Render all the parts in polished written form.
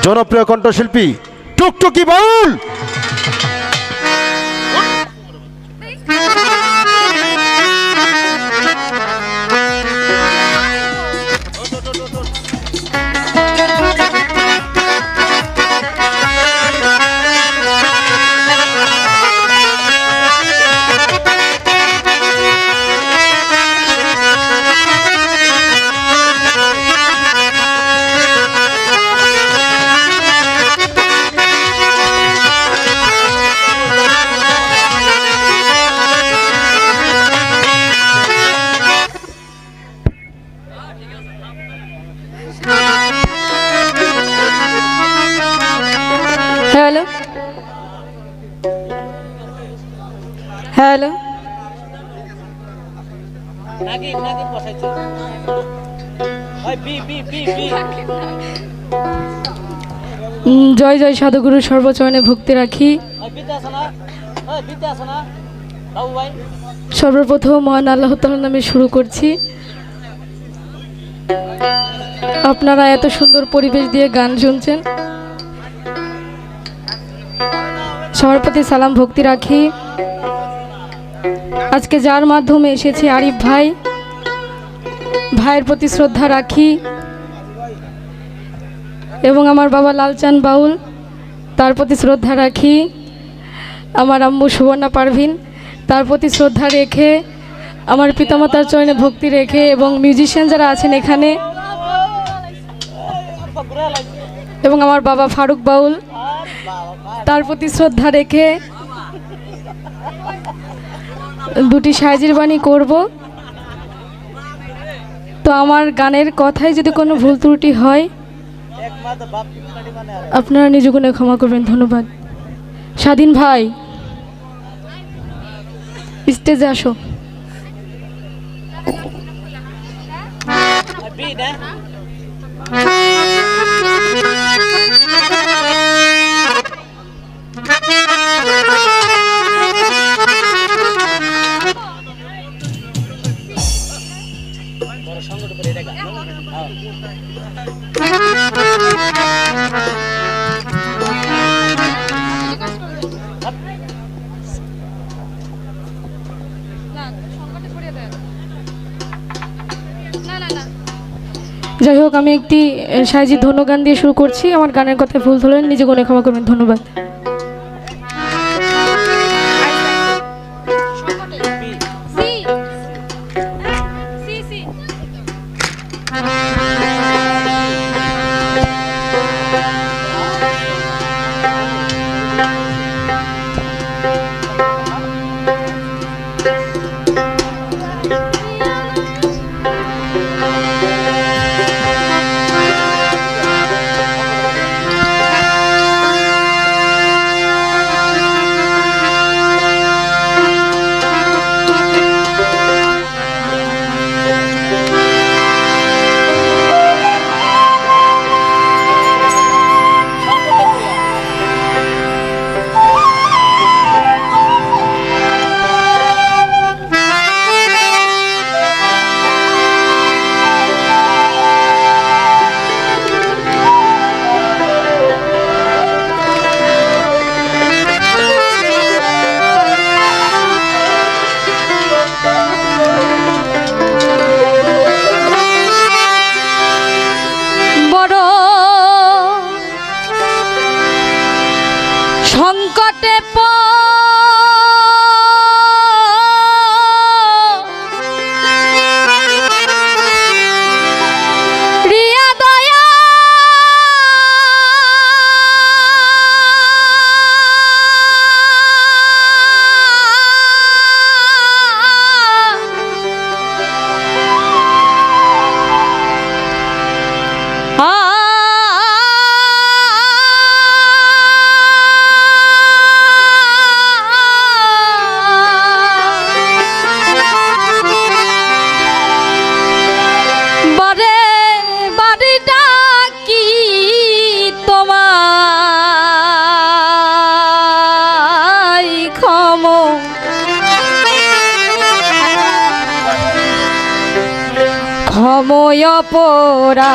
জনপ্রিয় কণ্ঠশিল্পী টুকটুকি বাউল। Hello hello, জয় জয় সাধুগুরু সর্বচরণে ভক্তি রাখি। সর্বপ্রথম মহান আল্লাহ তাআলার নামে শুরু করছি। আপনারা এত সুন্দর পরিবেশ দিয়ে গান শুনছেন, সবার প্রতি সালাম ভক্তি রাখি। আজকে যার মাধ্যমে এসেছি আরিফ ভাই, ভাইয়ের প্রতি শ্রদ্ধা রাখি এবং আমার বাবা লালচাঁদ বাউল, তার প্রতি শ্রদ্ধা রাখি। আমার আম্মু সুবর্ণা পারভিন, তার প্রতি শ্রদ্ধা রেখে, আমার পিতামাতার চরণে ভক্তি রেখে এবং মিউজিশিয়ান যারা আছেন এখানে, এবং আমার বাবা ফারুক বাউল, তার প্রতি শ্রদ্ধা রেখে দুটি সাইজির বাণী করব। তো আমার গানের কথায় যদি কোনো ভুল ত্রুটি হয় আপনারা নিজ গুণে ক্ষমা করবেন। ধন্যবাদ। স্বাধীন ভাই, স্টেজে আসো। যাই হোক, আমি একটি সাইজি ধন্য গান দিয়ে শুরু করছি। আমার গানের কথায় ভুল ধরলেন নিজে গুণে ক্ষমা করবেন। ধন্যবাদ। সংকটে রিয়া দয়া ক্ষময় পরা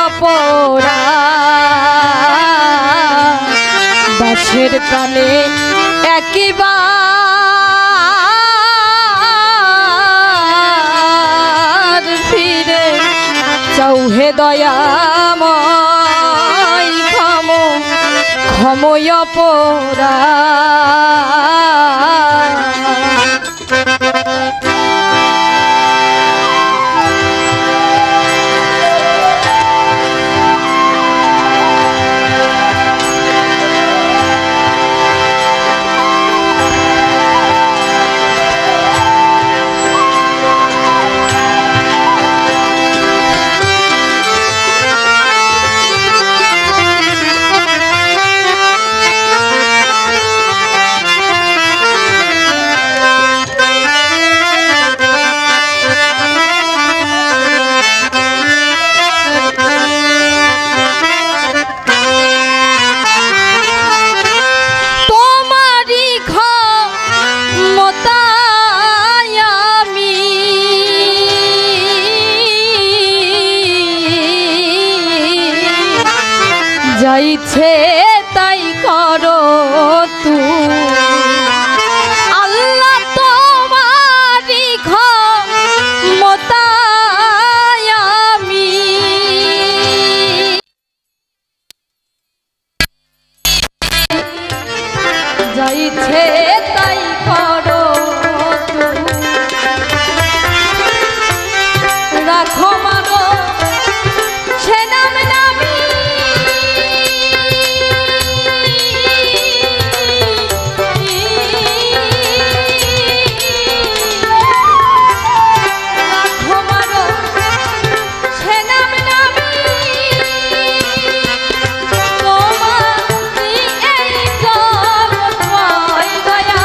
অপরা দাসের প্রাণে একবার ফিরে চাও হে দয়াময় ক্ষময় অপরা যা ইচ্ছে তাই করো তুমি আল্লাহ তোমারই ক্ষমতায় আমি যা ইচ্ছে তাই করো তুমি রাখো মাগো সে নাম নামি দয়া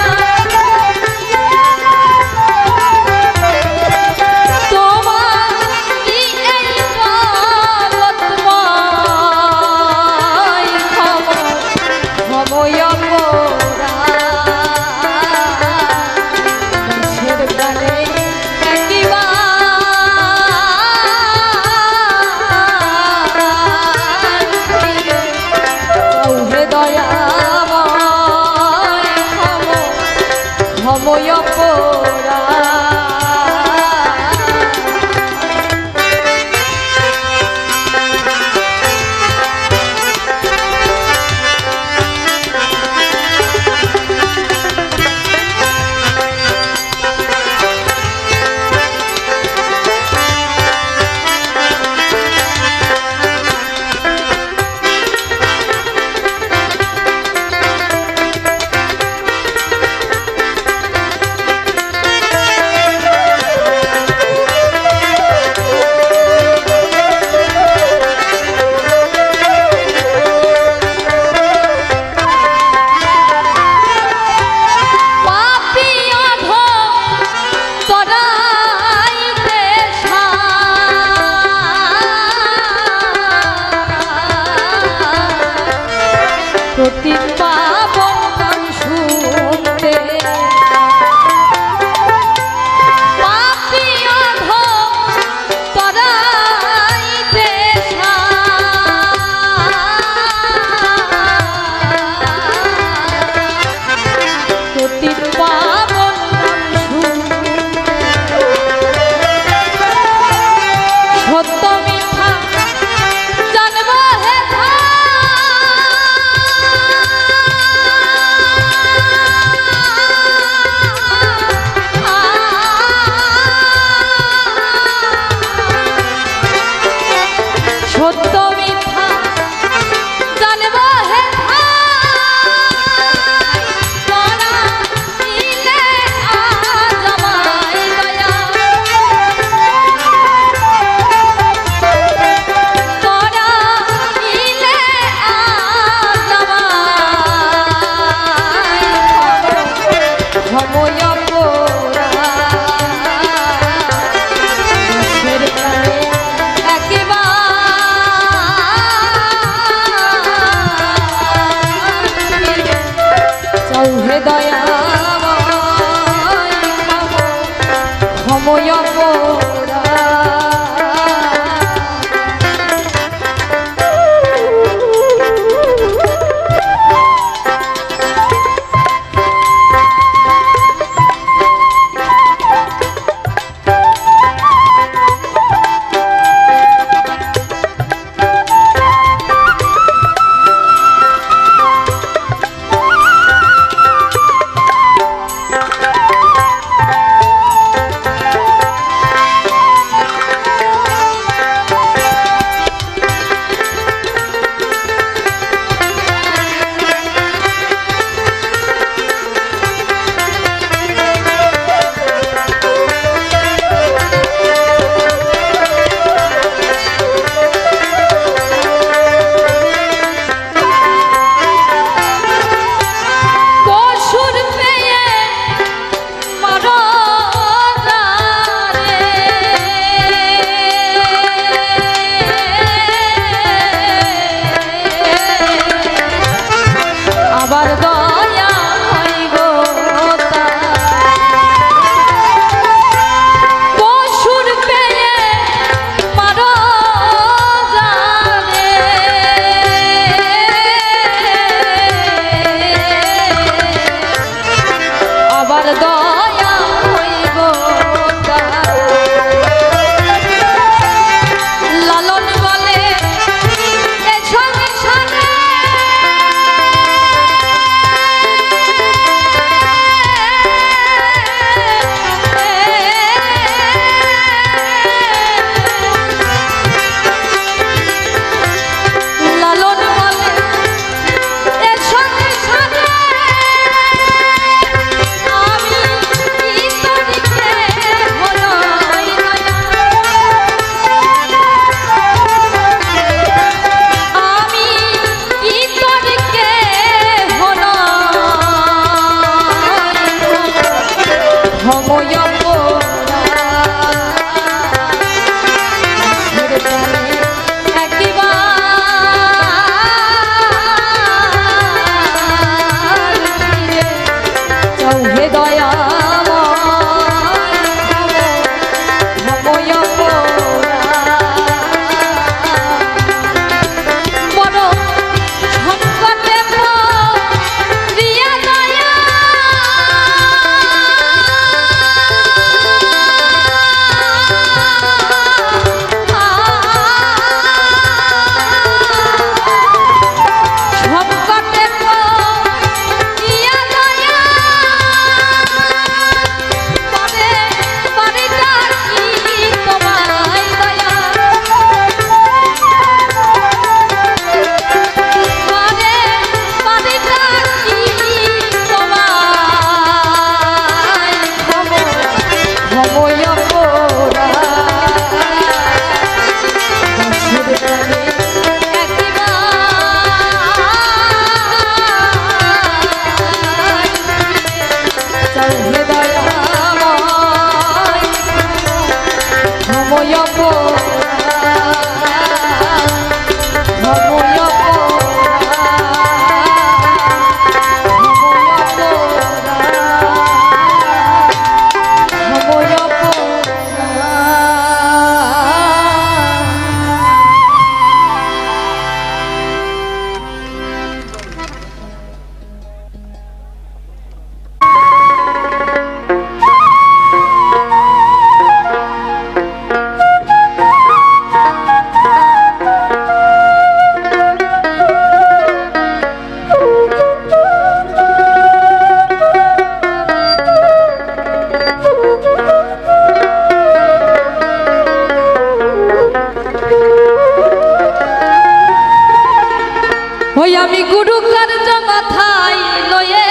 ওই আমি গুরু কার্য মাথায় লয়ে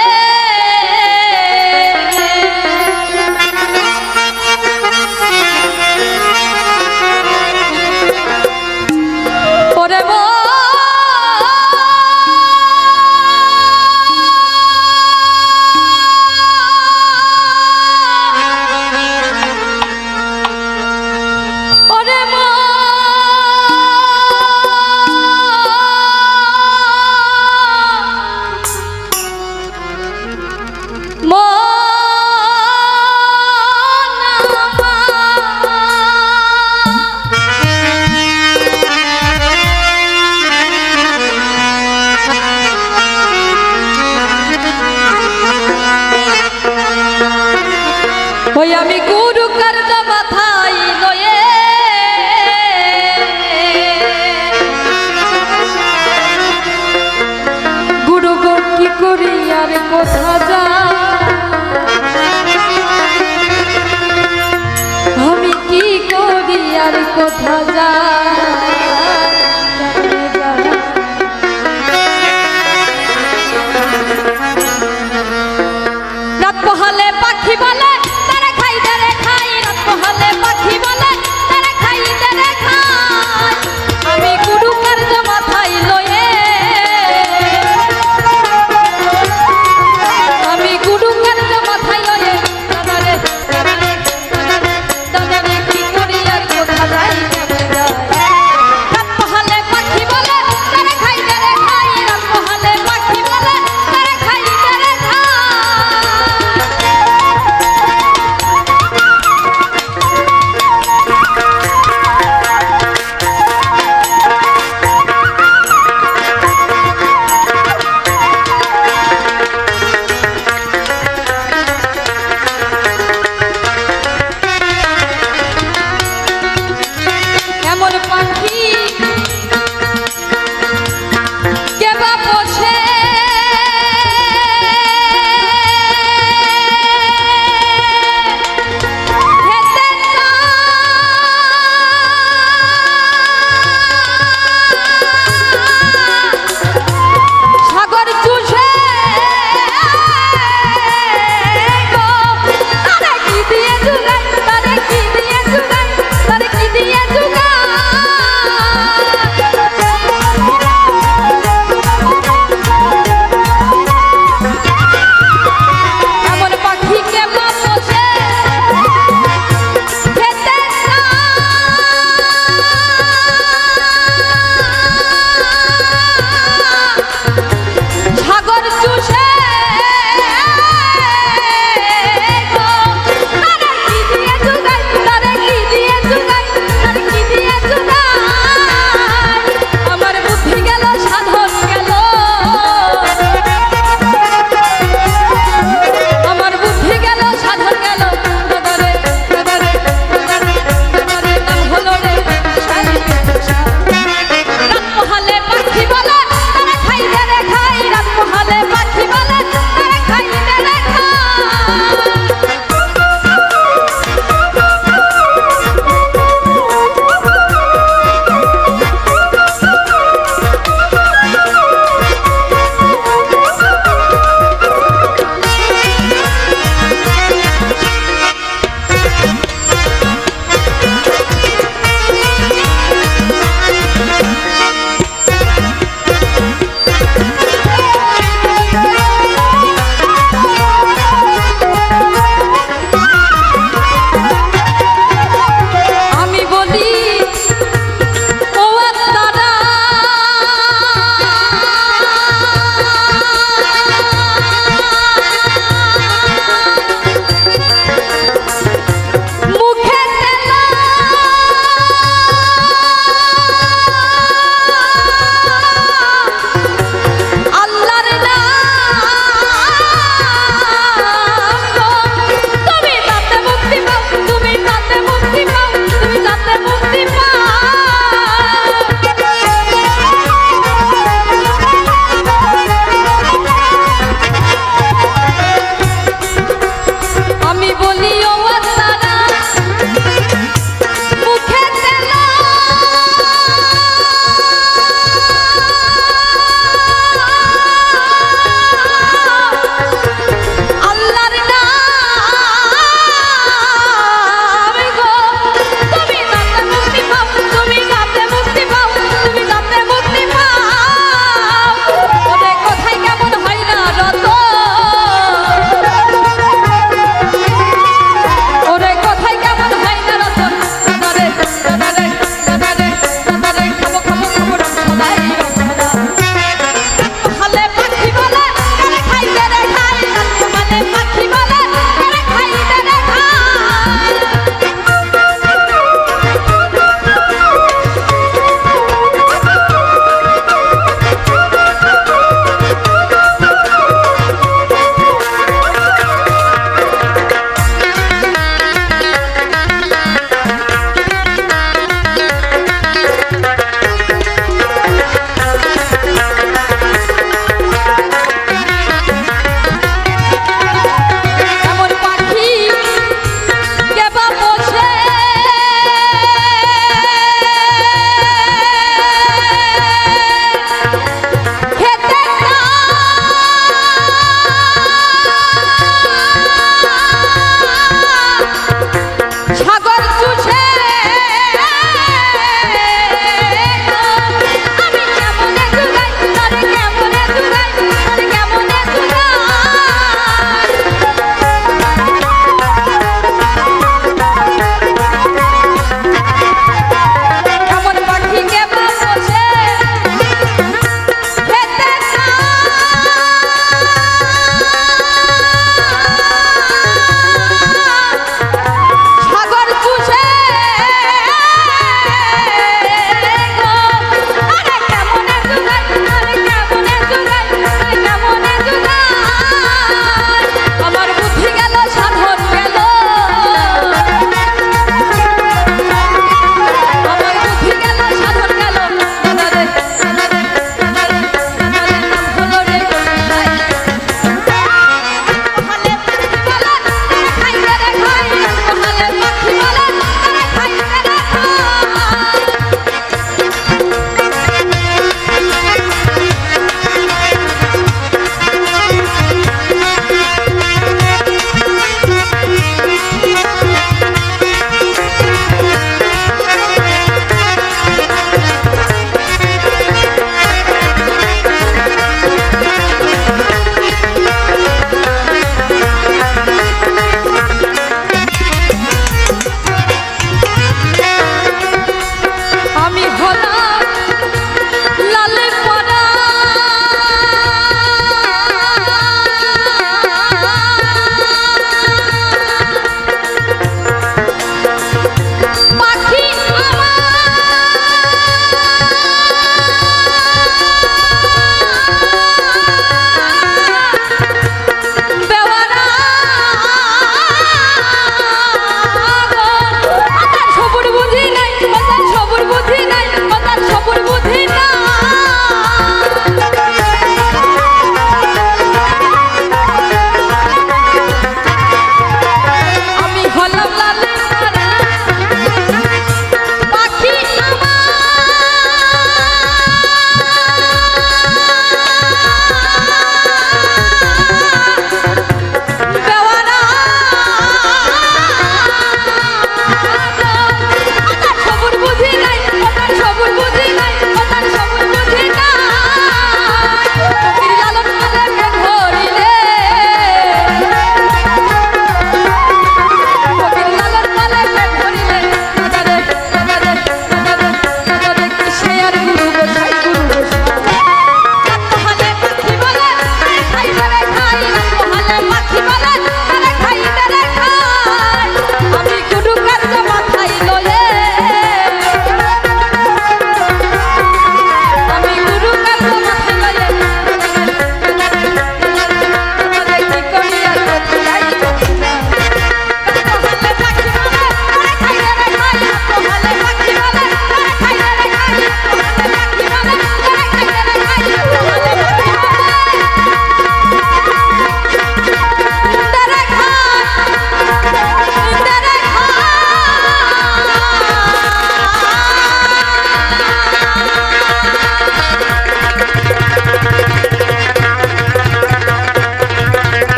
ওরে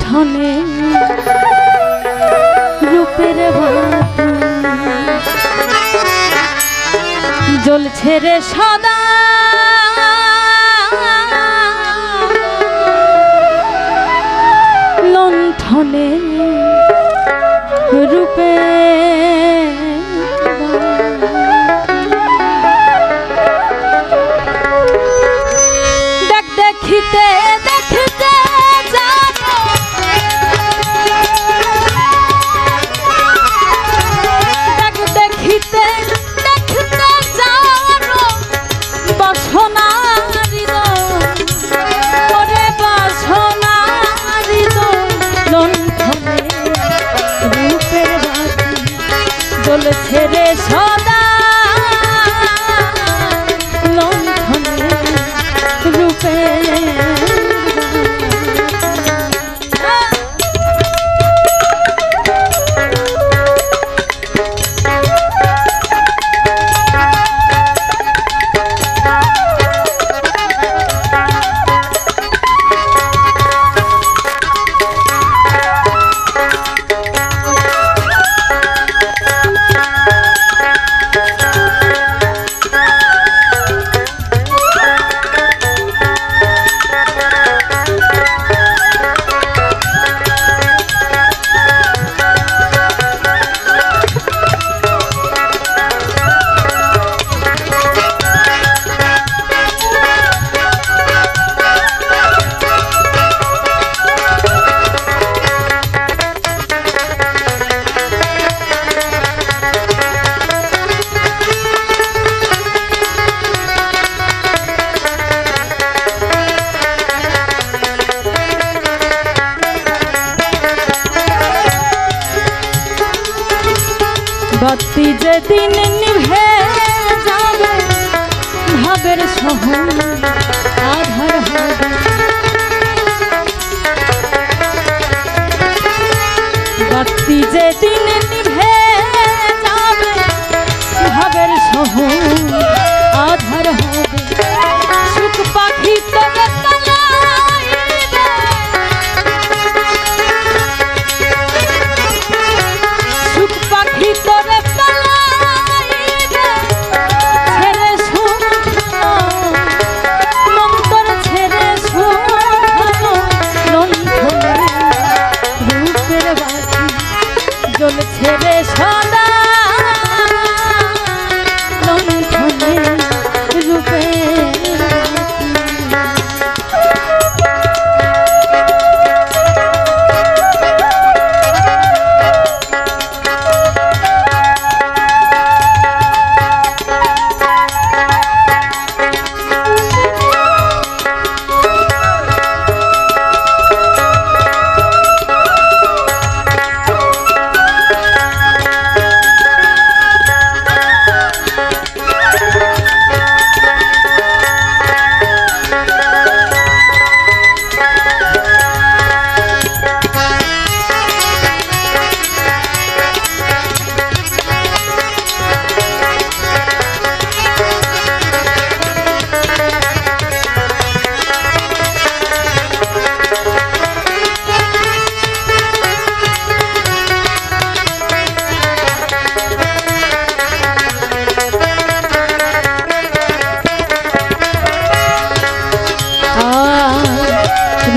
লণ্ঠনে রূপের বাতি জ্বলছে রে সদা লণ্ঠনে রূপে দেখিতে দেখিতে জানো দেখিতে দেখিতে জানো বাসনারি ওরে বাসনারি লণ্ঠনে রূপের বাতি জ্বলছে রে সদা লণ্ঠনে রূপে বাতি যেদিন নিভে যাবে ভাবের শহর আধার হবে বাতি যেদিন নিভে যাবে ভাবের শহর আধার হবে সুখ পাখি তবে সুখ পাখি তোরে ছেড়ে মন্তর ছেড়ে লণ্ঠনে রূপের বাতি জ্বলছে রে সদা লণ্ঠনে রূপের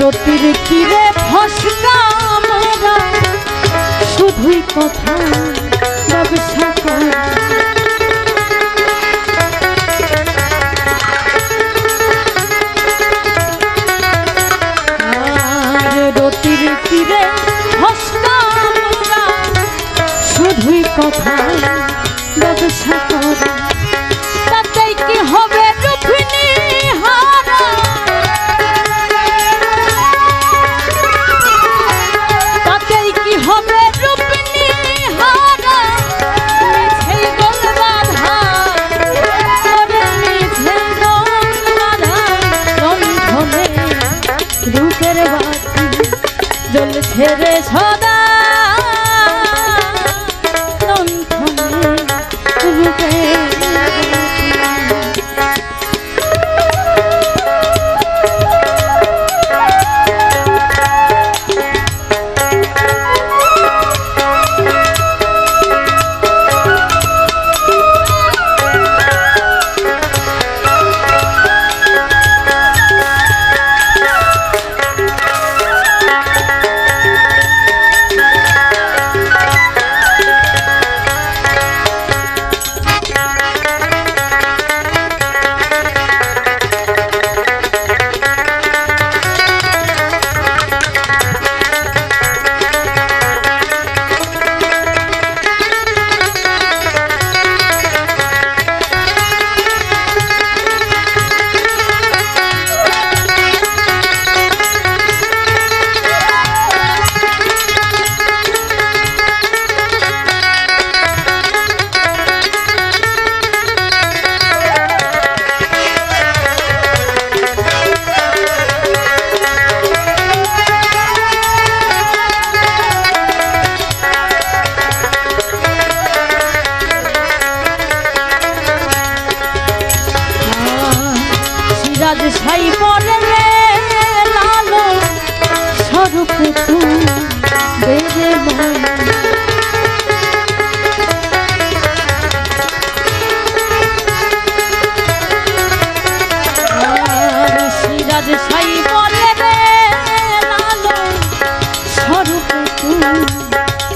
রতির কিরে ফসকা মোরা শুধুই কথা ব্যবসা কর রতির কিরে ফসকা মোরা শুধুই কথা ব্যবসা কর তাতেই কি হবে রূপিণী হারা তাতেই কি হবে রূপিণী হারা মিছেই গোল বাঁধা মিছেই গোল বাঁধা লণ্ঠনে রূপের বাতি জ্বলছে রে সদা লণ্ঠনে রূপের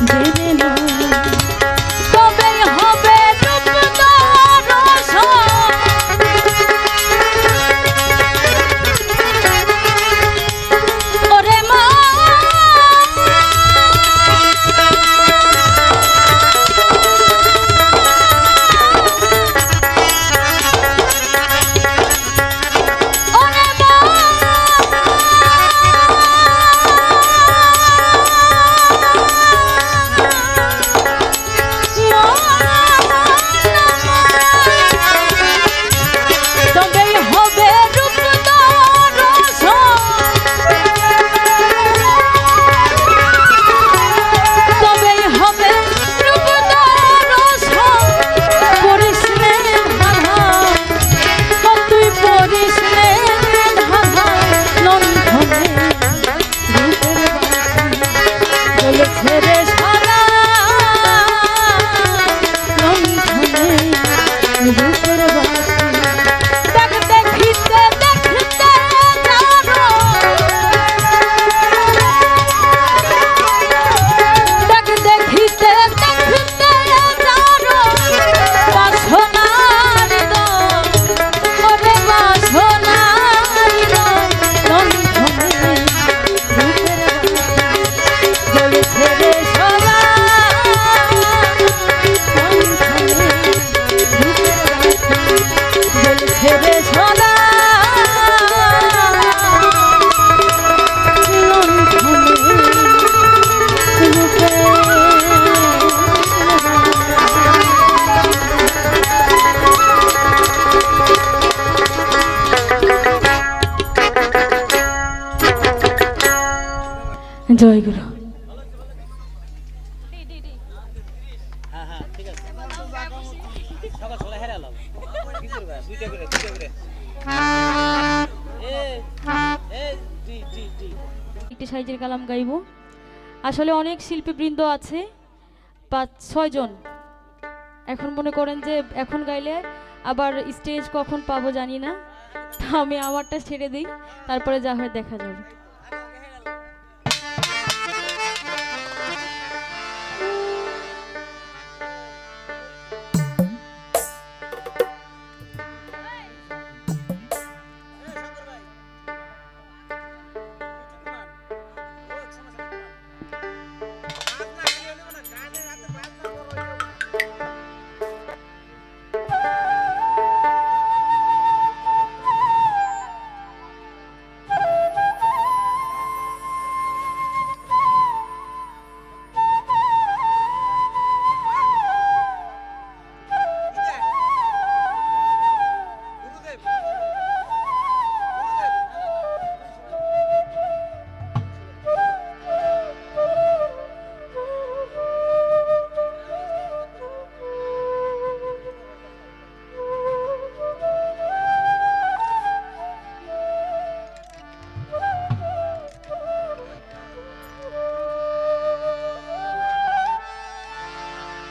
জেনে নাও তবে হবে রূপ দর্শন ওরে মা জয় গুরু একটি সাইজের কালাম গাইব আসলে অনেক শিল্পীবৃন্দ আছে 5-6 জন এখন মনে করেন যে এখন গাইলে আবার স্টেজ কখন পাবো জানি না আমি আমারটা ছেড়ে দিই তারপরে যা হয় দেখা যাবে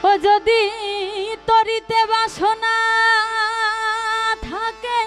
ও যদি তরিতে বাসনা থাকে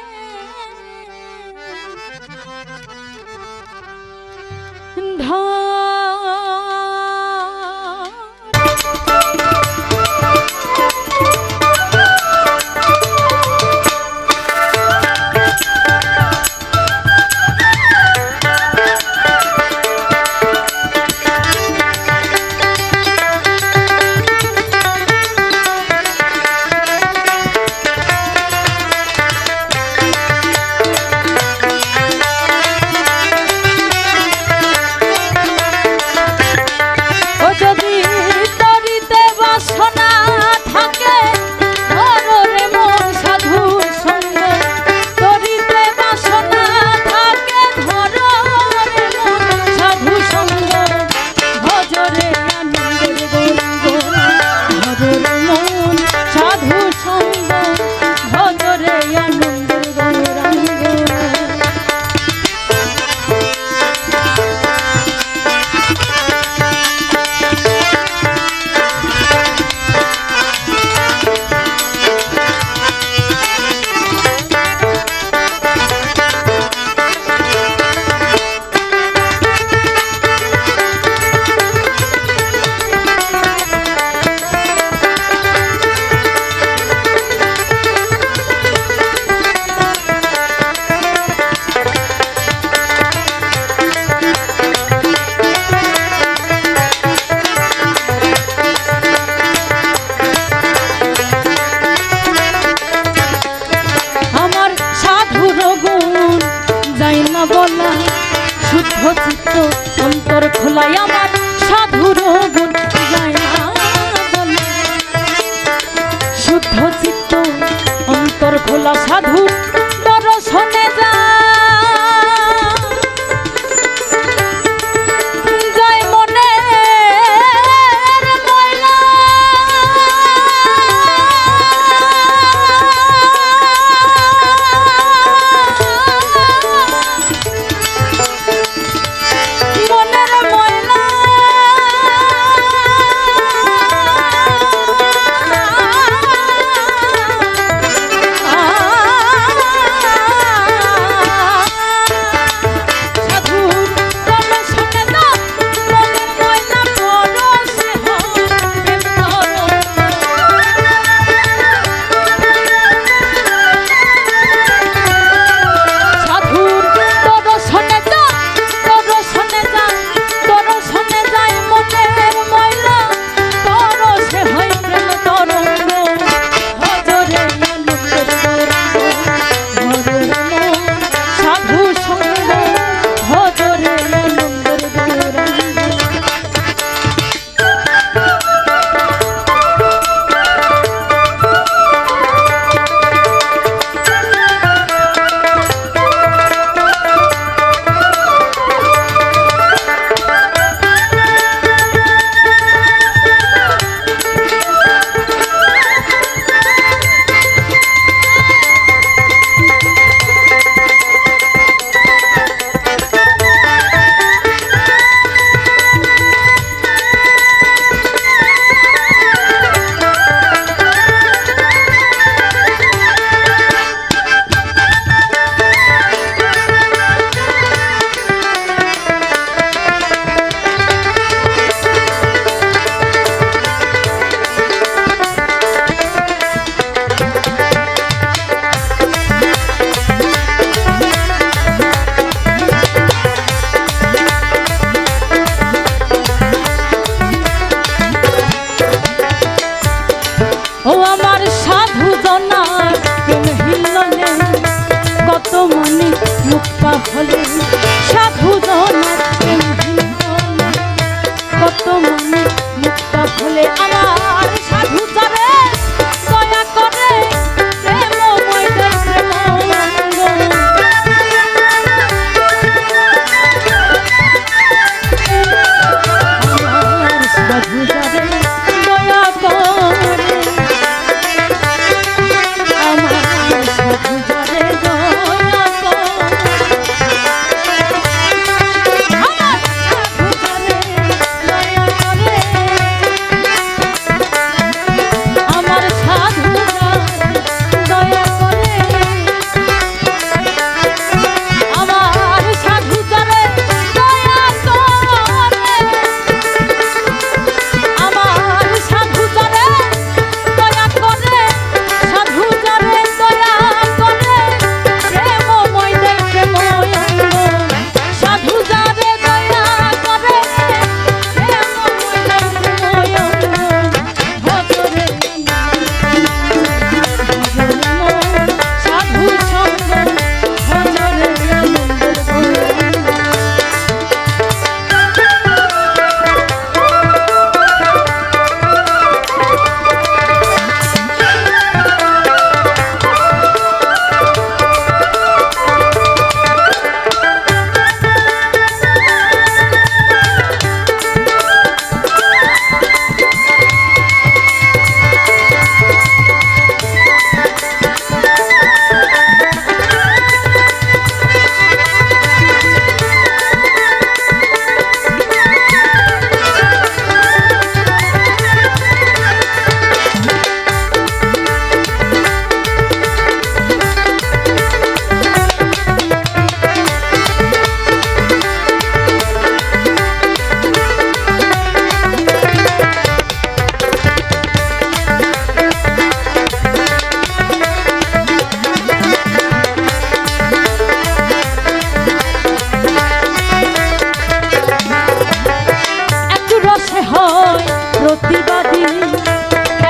প্রতিবাদী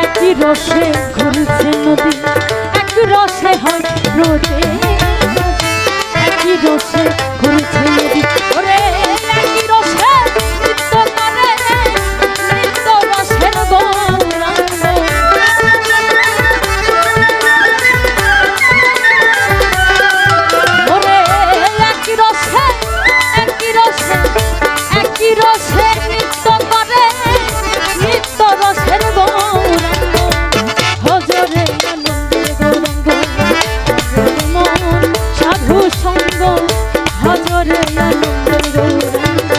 একই রসে ঘুরছে নদী, এক রসে হয় রোদে, একই রসে ঘুরছে নদী। ওরে একই রসে নৃত্য করে, নৃত্য রসের গৌরাঙ্গ। ওরে একই রসে, একই রসে, একই রসে নৃত্য করে, নৃত্য রসের গৌরাঙ্গ। হজরে আনন্দের গৌরাঙ্গ, হজরে মন সাধু সঙ্গ, হজরে আনন্দের গৌরাঙ্গ।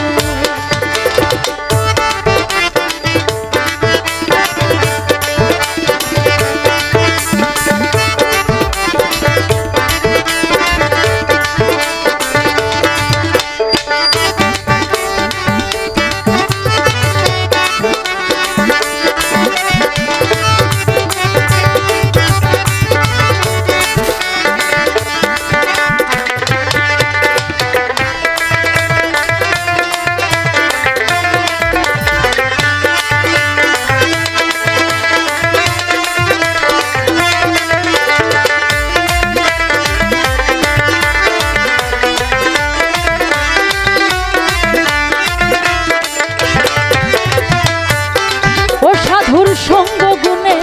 সাধুর সঙ্গ গুণে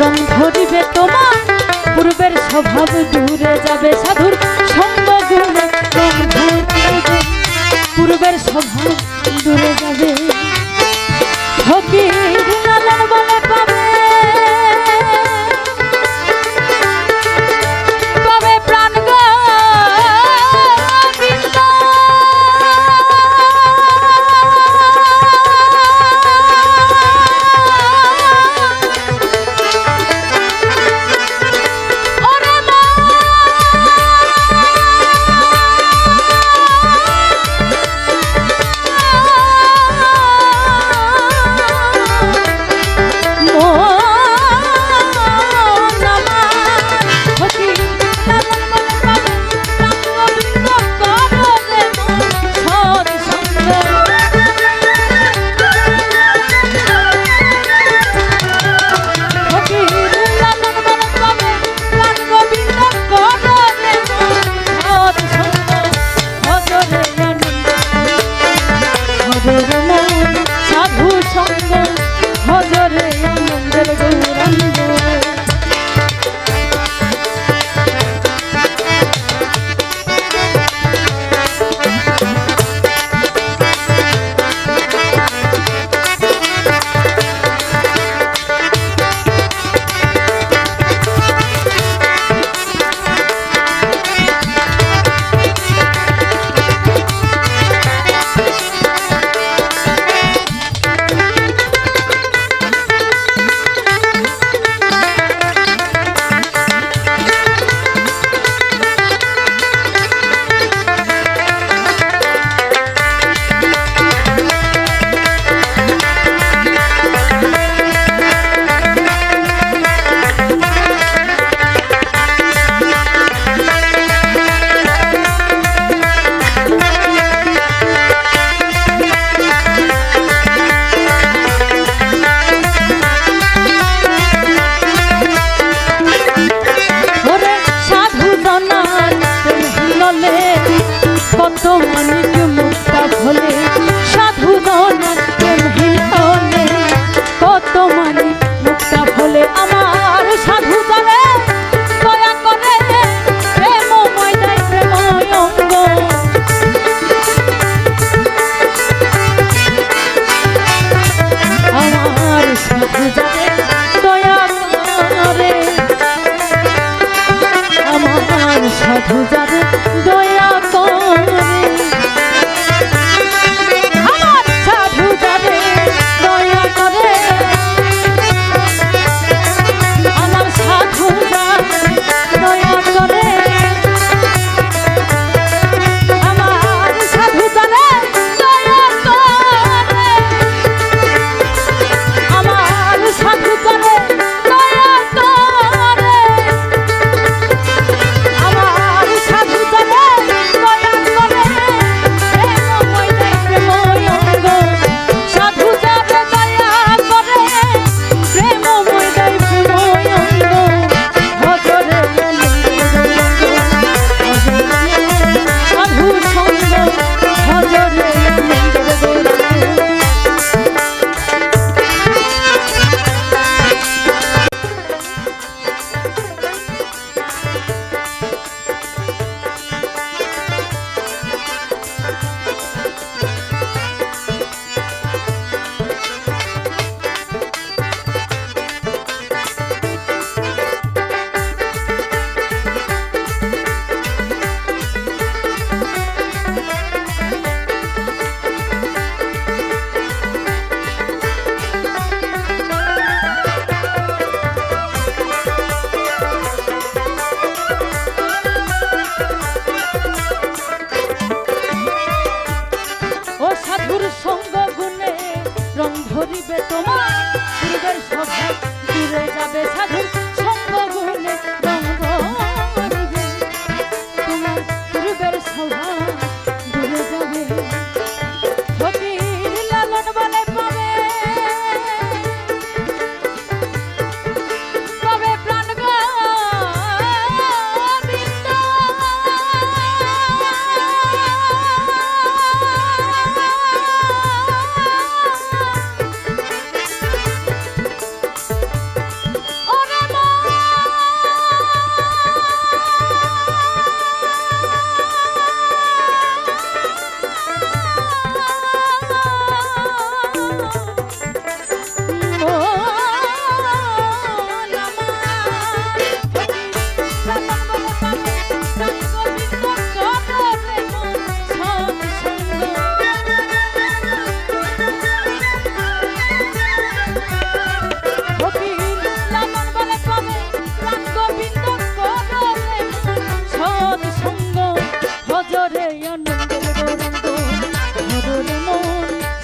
রং ধরিবে তোমার, পূর্বের স্বভাব দূরে যাবে। সাধুর সঙ্গ গুণে রং ধরিবে, পূর্বের স্বভাব দূরে যাবে। ফকির লালন বলে পাবে, পাবে প্রাণ গোবিন্দ। সাধু সঙ্গ, হজরে আনন্দের গৌরাঙ্গ। কত মানিক মুক্তা ভোলে, সাধু গণ হিলনে কত মানিক মুক্তা ভোলে। আমার সাধু যারে দয়া করে, প্রেমময় দেয় প্রেমময় অঙ্গ। আমার সাধু যারে দয়া করে, আমার সাধু যারে দয়া করে, আমার সাধু যারে দয়া করে, আমার সাধু যারে দয়া করে, আমার সাধু যারে দয়া করে, আমার ধরিবে তোমার পূর্বের স্বভাব দূরে যাবে সাধুর সঙ্গ গুণে রঙ ধরিবে তোমার পূর্বের স্বভাব দূরে যাবে ফকির লালন বলে পাবে পাবে প্রাণ গোবিন্দ ওরে মা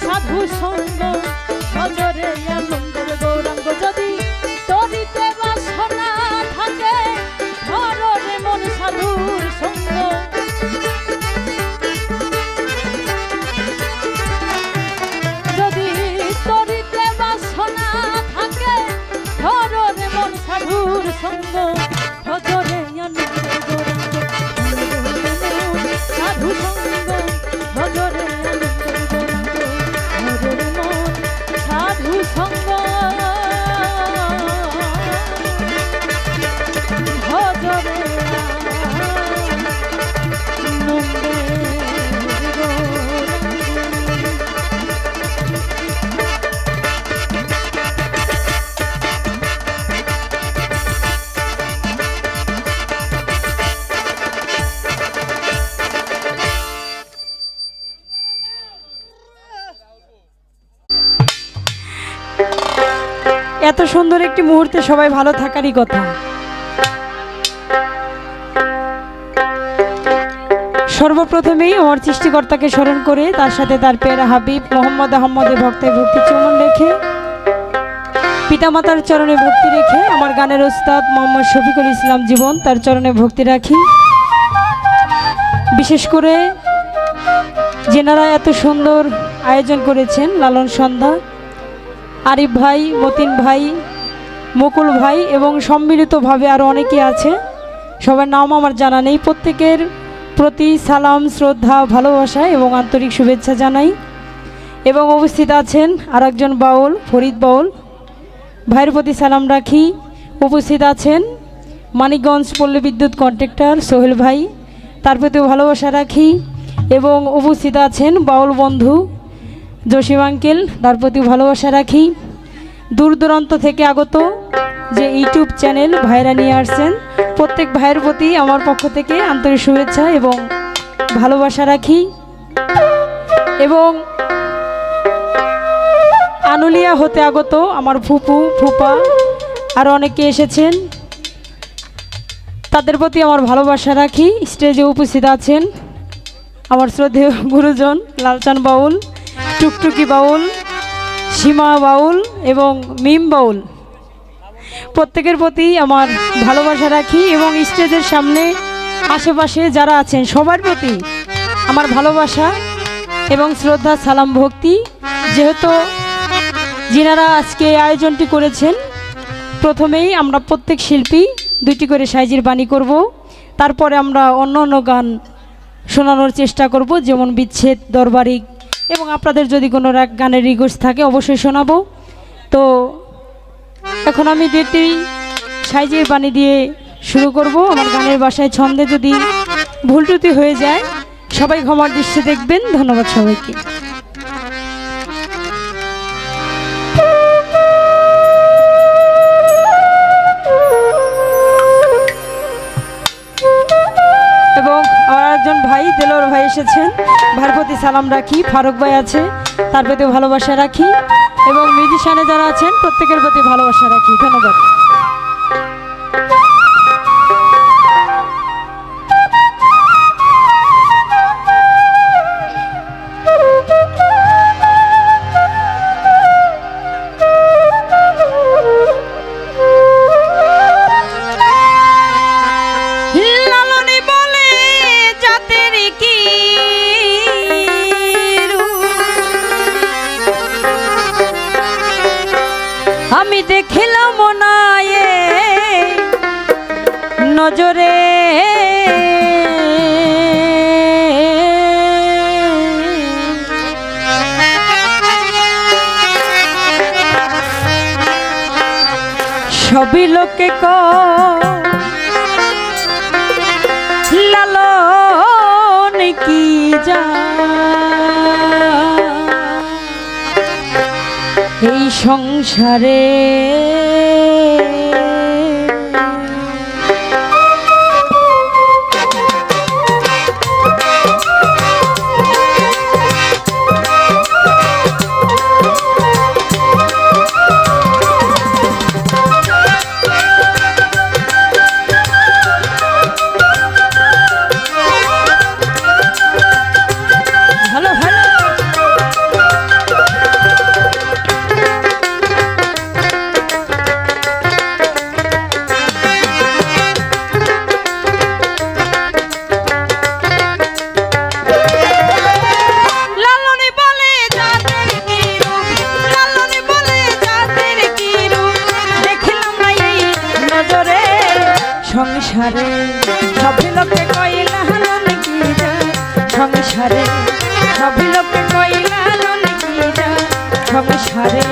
সাধু সঙ্গ ভজরে আনন্দের গৌরাঙ্গ যদি তরিতে বাসনা থাকে ধরে মন সাধুর সঙ্গ যদি তরিতে বাসনা থাকে ধরে মন সাধুর সঙ্গ ভজরে আনন্দের গৌরাঙ্গ সাধু সঙ্গ ভজরে আনন্দের গৌরাঙ্গ ভজরে মন সাধু সঙ্গ ভজরে আনন্দের গৌরাঙ্গ এত সুন্দর একটি মুহূর্তে সবাই ভালো থাকারই কথা। সর্বপ্রথমেই আমার সৃষ্টিকর্তাকে স্মরণ করে তার সাথে তার পেয়ারা হাবিব মোহাম্মদ আহমদে ভক্তের ভক্তি চুমন রেখে পিতামাতার চরণে ভক্তি রেখে আমার গানের ওস্তাদ মোহাম্মদ শফিকুল ইসলাম জীবন তার চরণে ভক্তি রাখি। বিশেষ করে যেনারা এত সুন্দর আয়োজন করেছেন লালন সন্ধ্যা, আরিফ ভাই, মতিন ভাই, মুকুল ভাই এবং সম্মিলিতভাবে আরও অনেকে আছে, সবার নাম আমার জানা নেই। প্রত্যেকের প্রতি সালাম, শ্রদ্ধা, ভালোবাসা এবং আন্তরিক শুভেচ্ছা জানাই। এবং উপস্থিত আছেন আরেকজন বাউল, ফরিদ বাউল ভাইয়ের প্রতি সালাম রাখি। উপস্থিত আছেন মানিকগঞ্জ পল্লী বিদ্যুৎ কন্ট্রাক্টর সোহেল ভাই, তার প্রতিও ভালোবাসা রাখি। এবং উপস্থিত আছেন বাউল বন্ধু জসিম আঙ্কেল, তার প্রতি ভালোবাসা রাখি। দূর দূরান্ত থেকে আগত যে ইউটিউব চ্যানেল ভাইরা নিয়ে আসছেন, প্রত্যেক ভাইয়ের প্রতি আমার পক্ষ থেকে আন্তরিক শুভেচ্ছা এবং ভালোবাসা রাখি। এবং আনুলিয়া হতে আগত আমার ফুপু, ফুপা আর অনেকে এসেছেন, তাদের প্রতি আমার ভালোবাসা রাখি। স্টেজে উপস্থিত আছেন আমার শ্রদ্ধেয় গুরুজন লালচান বাউল, টুকটুকি বাউল, সীমা বাউল এবং মিম বাউল, প্রত্যেকের প্রতি আমার ভালোবাসা রাখি। এবং স্টেজের সামনে আশেপাশে যারা আছেন সবার প্রতি আমার ভালোবাসা এবং শ্রদ্ধা, সালাম, ভক্তি। যেহেতু যিনারা আজকে এই আয়োজনটি করেছেন, প্রথমেই আমরা প্রত্যেক শিল্পী দুইটি করে সাইজির বাণী করব, তারপরে আমরা অন্য অন্য গান শোনানোর চেষ্টা করব, যেমন বিচ্ছেদ, দরবারিক এবং আপনাদের যদি কোনো গানের রিকোয়েস্ট থাকে অবশ্যই শোনাবো। তো এখন আমি দুটি সাইজির বাণী দিয়ে শুরু করব। আমার গানের বাসায় ছন্দে যদি ভুল ত্রুটি হয়ে যায় সবাই ক্ষমার দৃষ্টি দেখবেন। ধন্যবাদ সবাইকে। এবং আমার একজন ভাই দেলোর ভাই এসেছেন, ভাইয়ের প্রতি সালাম রাখি। ফারুক ভাই আছে, তার প্রতি ভালোবাসা রাখি। এবং মিউজিশিয়ানে যারা আছেন প্রত্যেকের প্রতি ভালোবাসা রাখি। ধন্যবাদ। আমি দেখিলাম না এ নজরে সবই লোকে লালন কি যা এই সংসারে সংসারে সবই লোকে কইলা লালন কি যা সংসারে সবই লোকে কইলা লালন কি যা সংসারে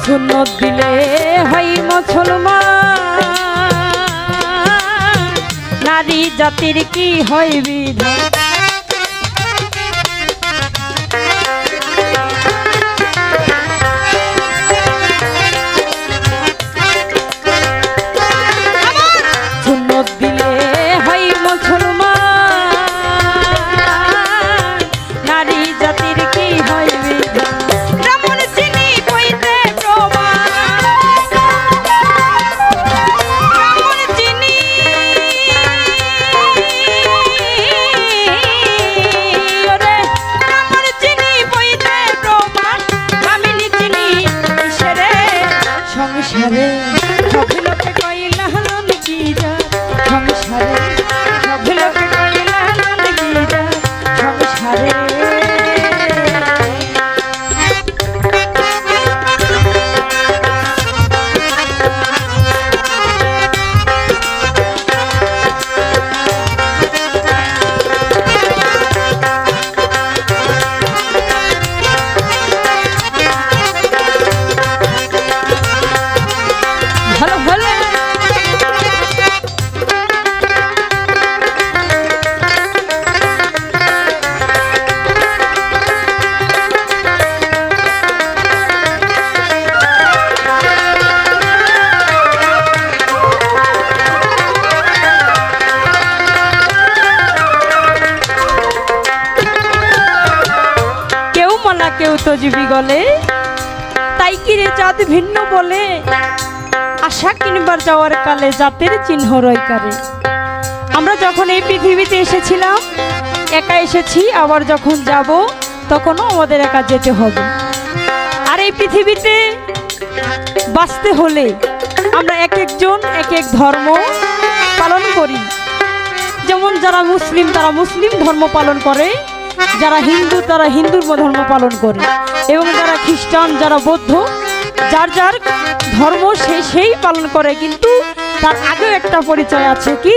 সুন্নত দিলে হয় মুসলমান নারী জাতির কি হয় বিধান সুন্নত দিলে হয় মুসলমান নারী জাতির কি হয় বিধান সংসারে সবই লোকে কইলা লালন কি যা সংসারে সবই লোকে কইলা লালন কি যা সংসারে কেউ তো জীবী গলে তাই কিরে জাত ভিন্ন বলে আশা কিনবার যাওয়ার কালে জাতের চিহ্ন রয় কারে আমরা যখন এই পৃথিবীতে এসেছিলাম একা এসেছি আবার যখন যাব তখনও আমাদের একা যেতে হবে আর এই পৃথিবীতে বাঁচতে হলে আমরা এক একজন এক এক ধর্ম পালন করি যেমন যারা মুসলিম তারা মুসলিম ধর্ম পালন করে যারা হিন্দু তারা হিন্দু ধর্ম পালন করে এবং যারা খ্রিস্টান যারা বৌদ্ধ যার যার ধর্ম সেই পালন করে কিন্তু তার আগেও একটা পরিচয় আছে কি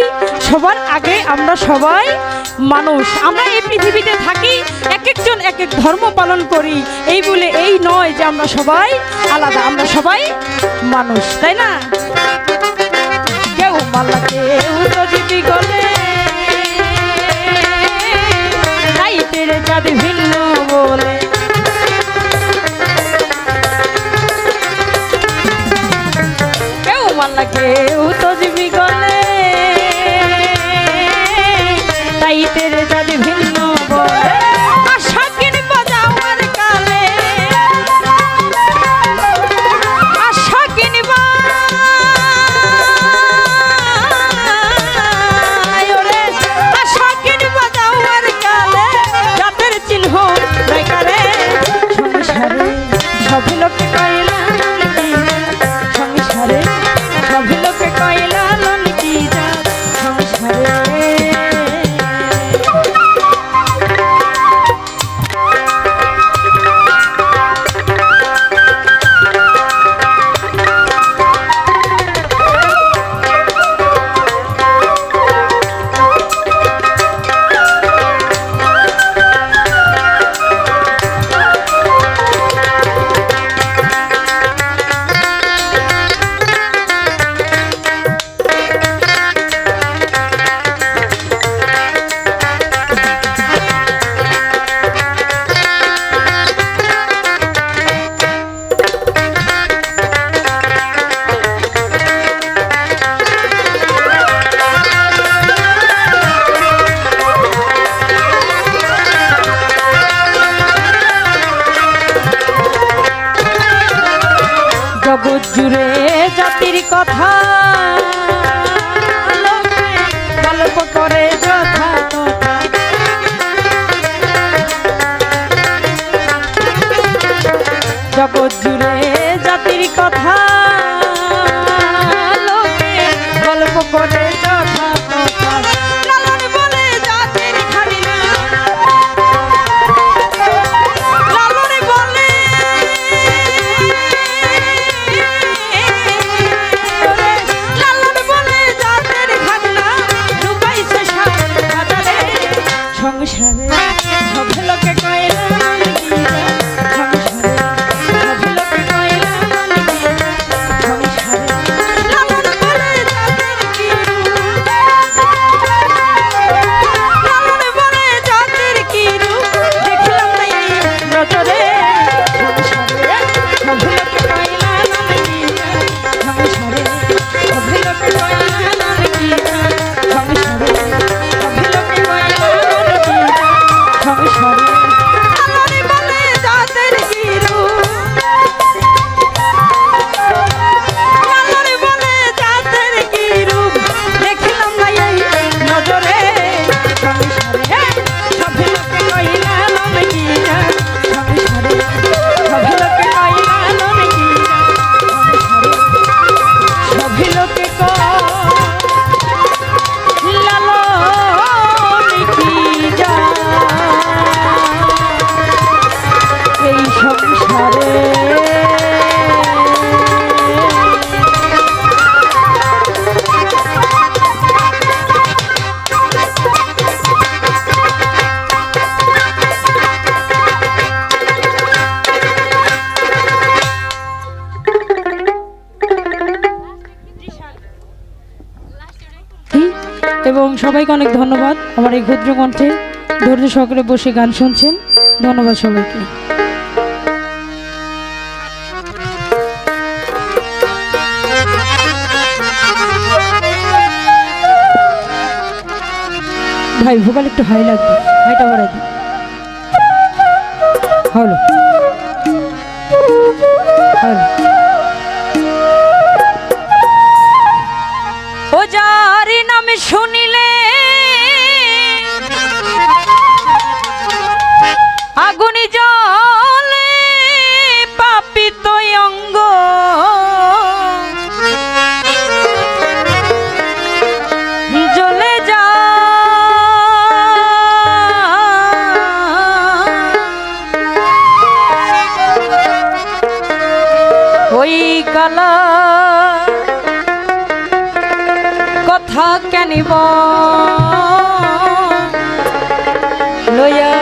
সবার আগে আমরা সবাই মানুষ আমরা এই পৃথিবীতে থাকি এক একজন এক এক ধর্ম পালন করি এই বলে এই নয় যে আমরা সবাই আলাদা আমরা সবাই মানুষ তাই না কেউ মালা কেউ যদি গলে চাঁদ ভিন্ন বলে কেউ তজবি গলে তাই তেরে যদি ভিন্ন বলে আশা কিনবো যাওয়ার কালে আশা কিনবো ওরে আশা কিনবো যাওয়ার কালে জাতের চিহ্ন বেকারে সংসারে সব লোকে কইলা সংসারে সব লোকে কইলা ললকি যা সংসারে জগৎ জুড়ে জাতির কথা লোকে গল্প করে যথা তথা জগৎ জুড়ে জাতির কথা লোকে গল্প করে যথা তথা লালন বলে জাতির খালি না লালন বলে লালন বলে জাতের ভাগনা ডুবাইছে সাত বাজারে সংসারে সব লোকে কইলা সংসারে সব লোকে কইলা সংসারে লালন বলে জাতের কি রূপ লালন বলে জাতের কি রূপ দেখলাম না এই নজরে সংসারে সব লোকে কইলা সংসারে সব লোকে কইলা সংসারে সব লোকে কইলা সংসারে লালন বলে জাতের কি রূপ লালন বলে জাতের কি রূপ দেখলাম না এই নজরে সংসারে সব লোকে কইলা সংসারে সব লোকে কইলা সংসারে সব লোকে এই সংসারে এবং সবাইকে অনেক ধন্যবাদ আমার এই ক্ষুদ্র কণ্ঠে ধৈর্য সহকারে বসে গান শুনছেন ধন্যবাদ সবাইকে ভাই ভোকাল একটু হাই লাগবে হাইটা বাড়াই দিন হলো হলো ও যার নাম শুনিলে আগুনি জলে পাপিত অঙ্গ জ্বলে যা ওই কালা কথা কেনিব লয়া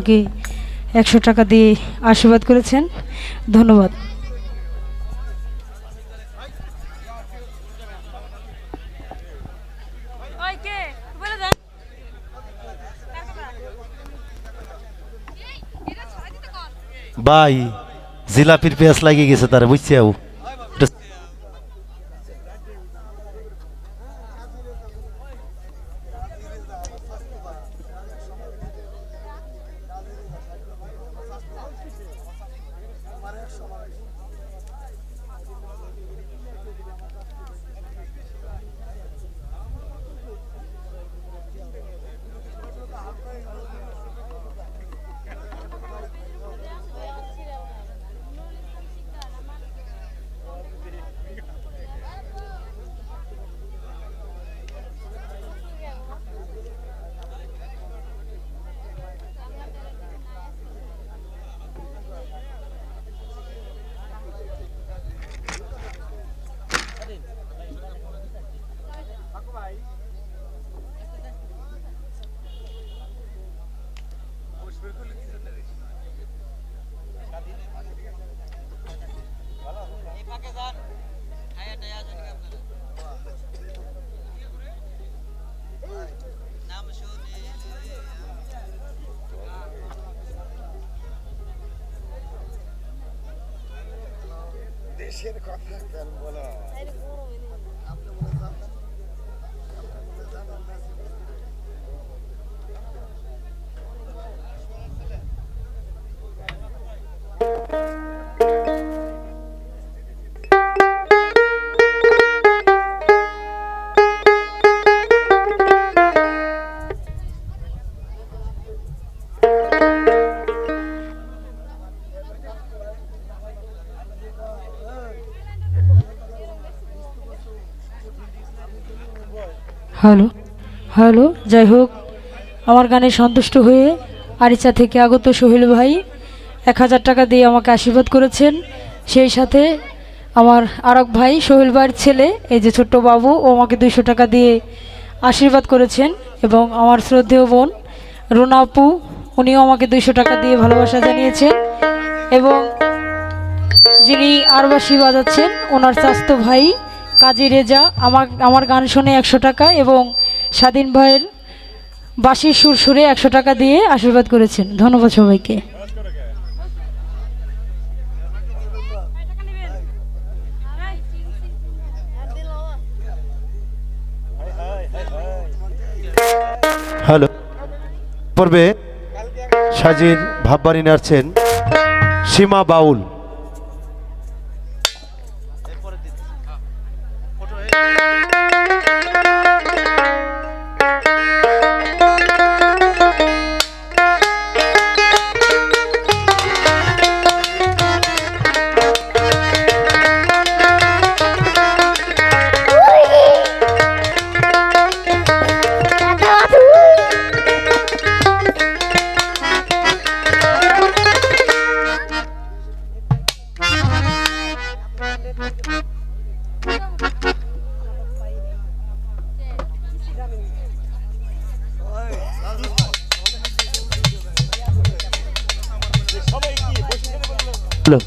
আমাকে 100 টাকা দিয়ে আশীর্বাদ করেছেন। ধন্যবাদ। ভাই জিলাপির পেঁয়াজ লাগিয়ে গেছে তারা বুঝছি আবু হ্যালো হ্যালো, যাই হোক আমার গানে সন্তুষ্ট হয়ে আরিচা থেকে আগত সোহেল ভাই 1000 টাকা দিয়ে আমাকে আশীর্বাদ করেছেন। সেই সাথে আমার আরেক ভাই সোহেল ভাইয়ের ছেলে এই যে ছোট্ট বাবু, ও আমাকে 200 টাকা দিয়ে আশীর্বাদ করেছেন। এবং আমার শ্রদ্ধেয় বোন রুনা আপু, উনিও আমাকে 200 টাকা দিয়ে ভালোবাসা জানিয়েছেন। এবং যিনি আরবাসি বাজাচ্ছেন ওনার চাস্তো ভাই কাজী রেজা আমার গান শুনে 100 টাকা এবং স্বাধীন ভাইয়ের বাঁশির সুর সুরে 100 টাকা দিয়ে আশীর্বাদ করেছেন। ধন্যবাদ সবাইকে। হ্যালো পর্বে সাজির ভাববাড়ি নাড়ছেন সীমা বাউল। হ্যালো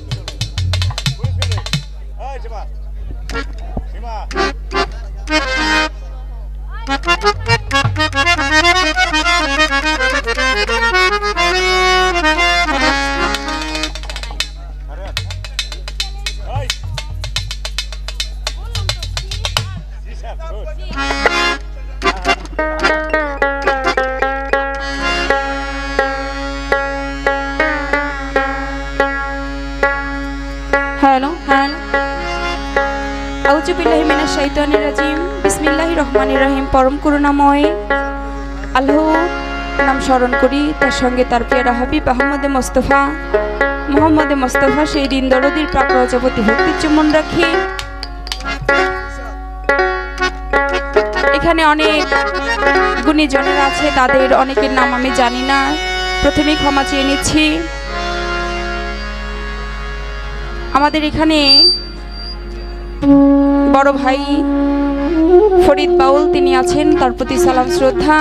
হ্যালো হ্যালো, আউযু বিল্লাহি মিনাশ শাইতানির রাজিম, বিসমিল্লাহির রহমানির রহিম। পরম করুণাময় আল্লাহর নাম স্মরণ করি, তার সঙ্গে তার প্রিয় হাবিব মোহাম্মদে মোস্তফা সেই দিন দরদির প্রাক প্রজাপতি ভক্তির চুম্বন রাখি। এখানে অনেক গুণীজনেরা আছে, তাদের অনেকের নাম আমি জানি না, প্রথমেই ক্ষমা চেয়ে নিচ্ছি। আমাদের এখানে বড় ভাই ফরিদ বাউল তিনি আছেন, তার প্রতি সালাম শ্রদ্ধা।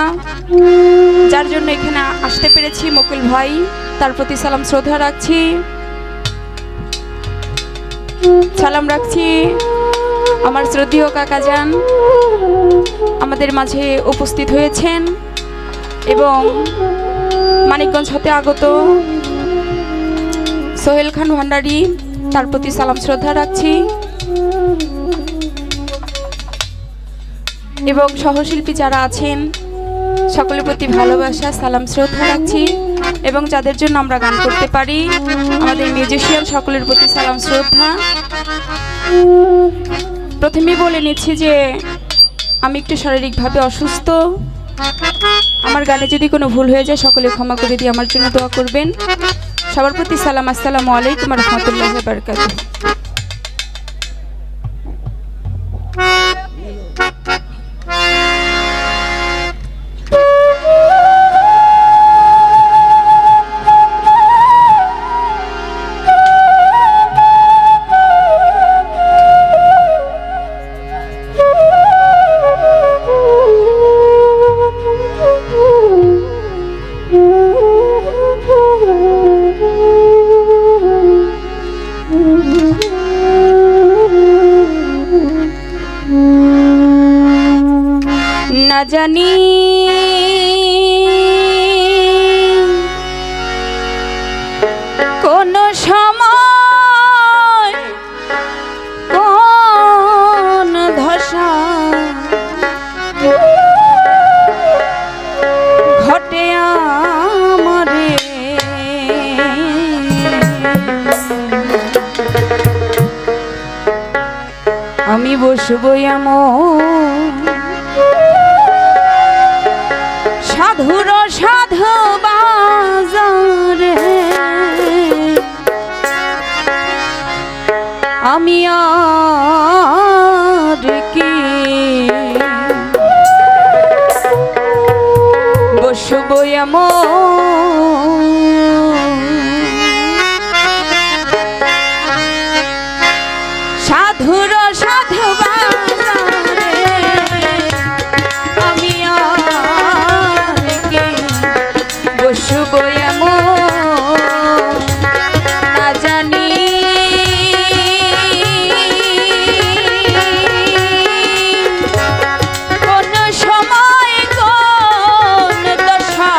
যার জন্য এখানে আসতে পেরেছি মুকুল ভাই, তার প্রতি সালাম শ্রদ্ধা রাখছি। সালাম রাখছি আমার শ্রদ্ধেয় কাকা যান আমাদের মাঝে উপস্থিত হয়েছেন, এবং মানিকগঞ্জ হতে আগত সোহেল খান ভান্ডারী, তার প্রতি সালাম শ্রদ্ধা রাখছি। এবং সহশিল্পী যারা আছেন সকলের প্রতি ভালোবাসা সালাম শ্রদ্ধা রাখছি, এবং যাদের জন্য আমরা গান করতে পারি আমাদের মিউজিশিয়ান সকলের প্রতি সালাম শ্রদ্ধা। প্রথমেই বলে নিচ্ছি যে আমি একটু শারীরিকভাবে অসুস্থ, আমার গানে যদি কোনো ভুল হয়ে যায় সকলে ক্ষমা করে দিয়ে আমার জন্য দোয়া করবেন। সবার প্রতি সালাম, আসসালামু আলাইকুম ওয়া রাহমাতুল্লাহি ওয়া বারাকাতুহু। না জানি কোন সময় কোন ধসা ঘটে আমারে, আমি বসবো এমন সাধুর সাধু বাজারে, আমি আর কি বসবো এমন সাধুর সাধু বাজারে, আমি আর কি বসবো এমন না জানি কোন সময় কোন দশা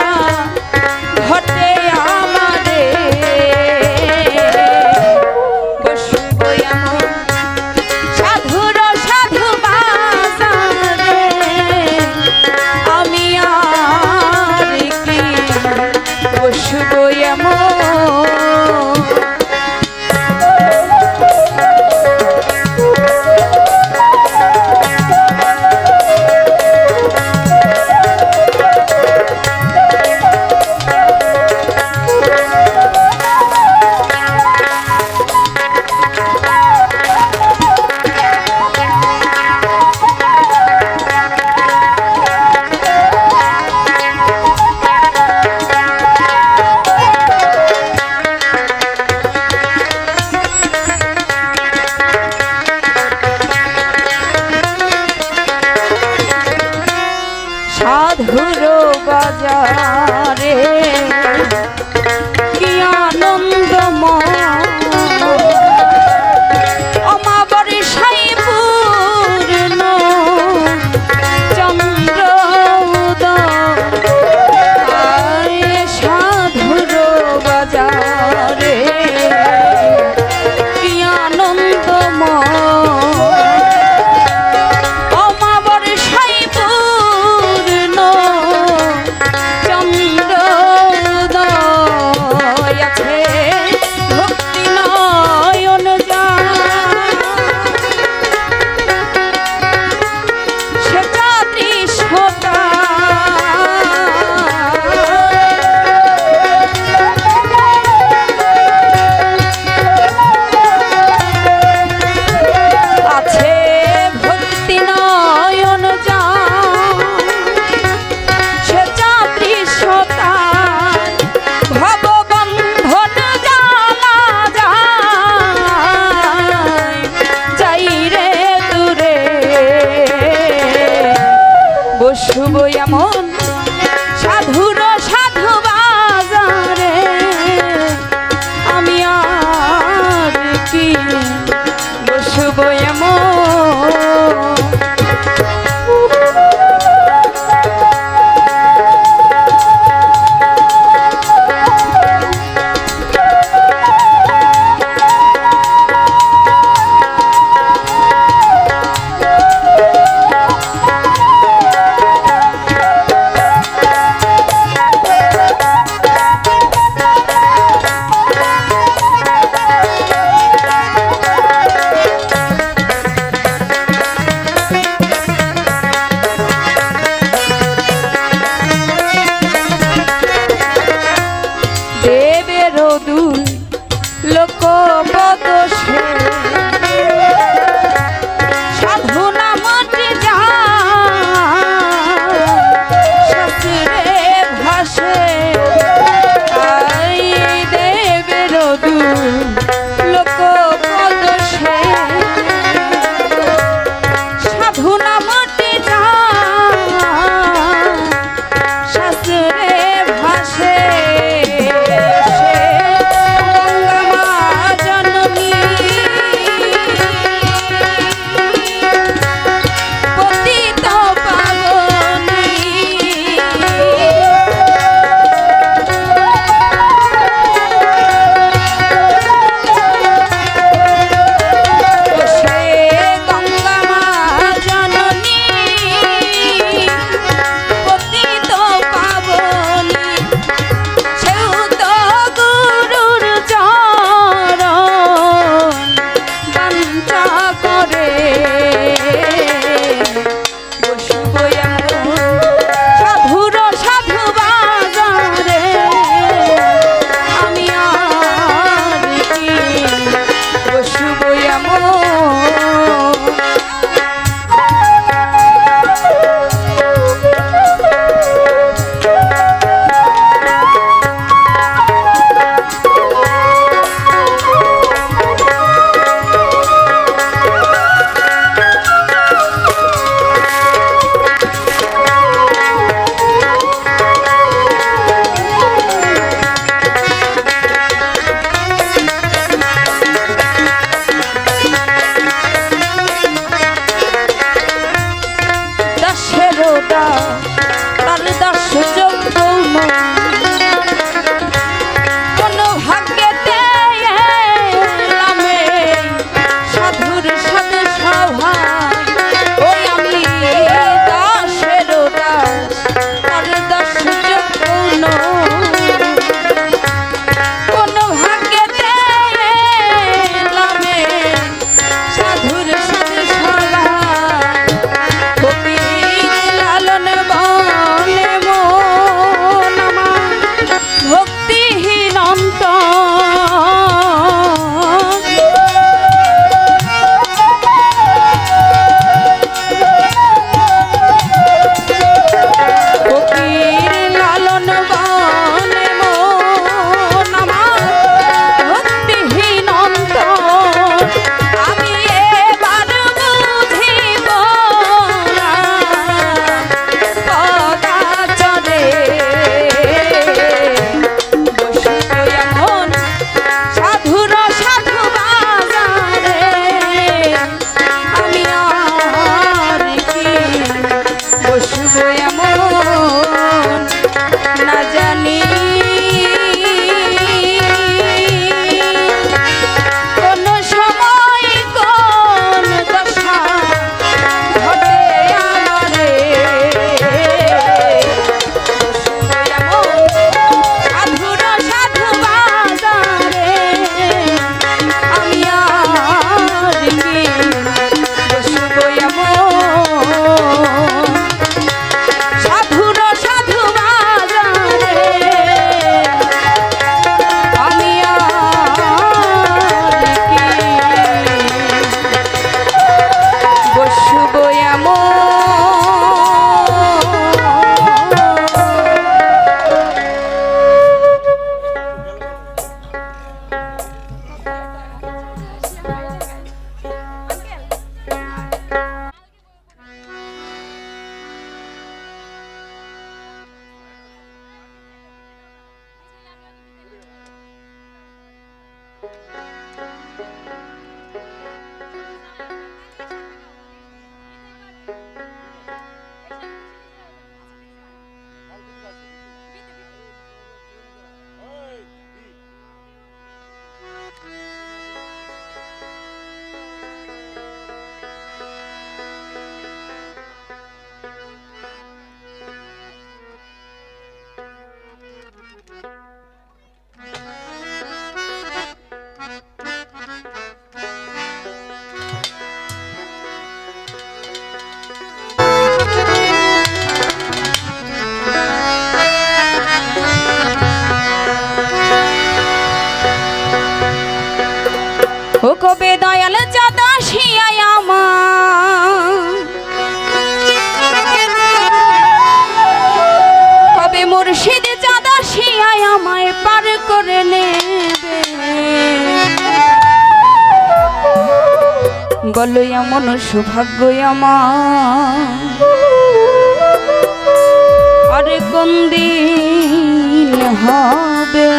ঘটে আমারে, বসবো এমন সাধুর সাধু বাজারে, আমি আর কি বসবো এমন। সাধুর বাজারে কি আনন্দময়, অমাবর সাইপূর্ণ চন্দ্রোদয়, সাধুর বাজারে কি আনন্দময়, অমাবর সাইপূর্ণ চন্দ্রোদয়, বসব এমন সাধুর সাধু বাজারে আমি আর কি বসব এমন। লালন বনে মন আমার বলো এমন সৌভাগ্য আমার আরে কোন দিন হবে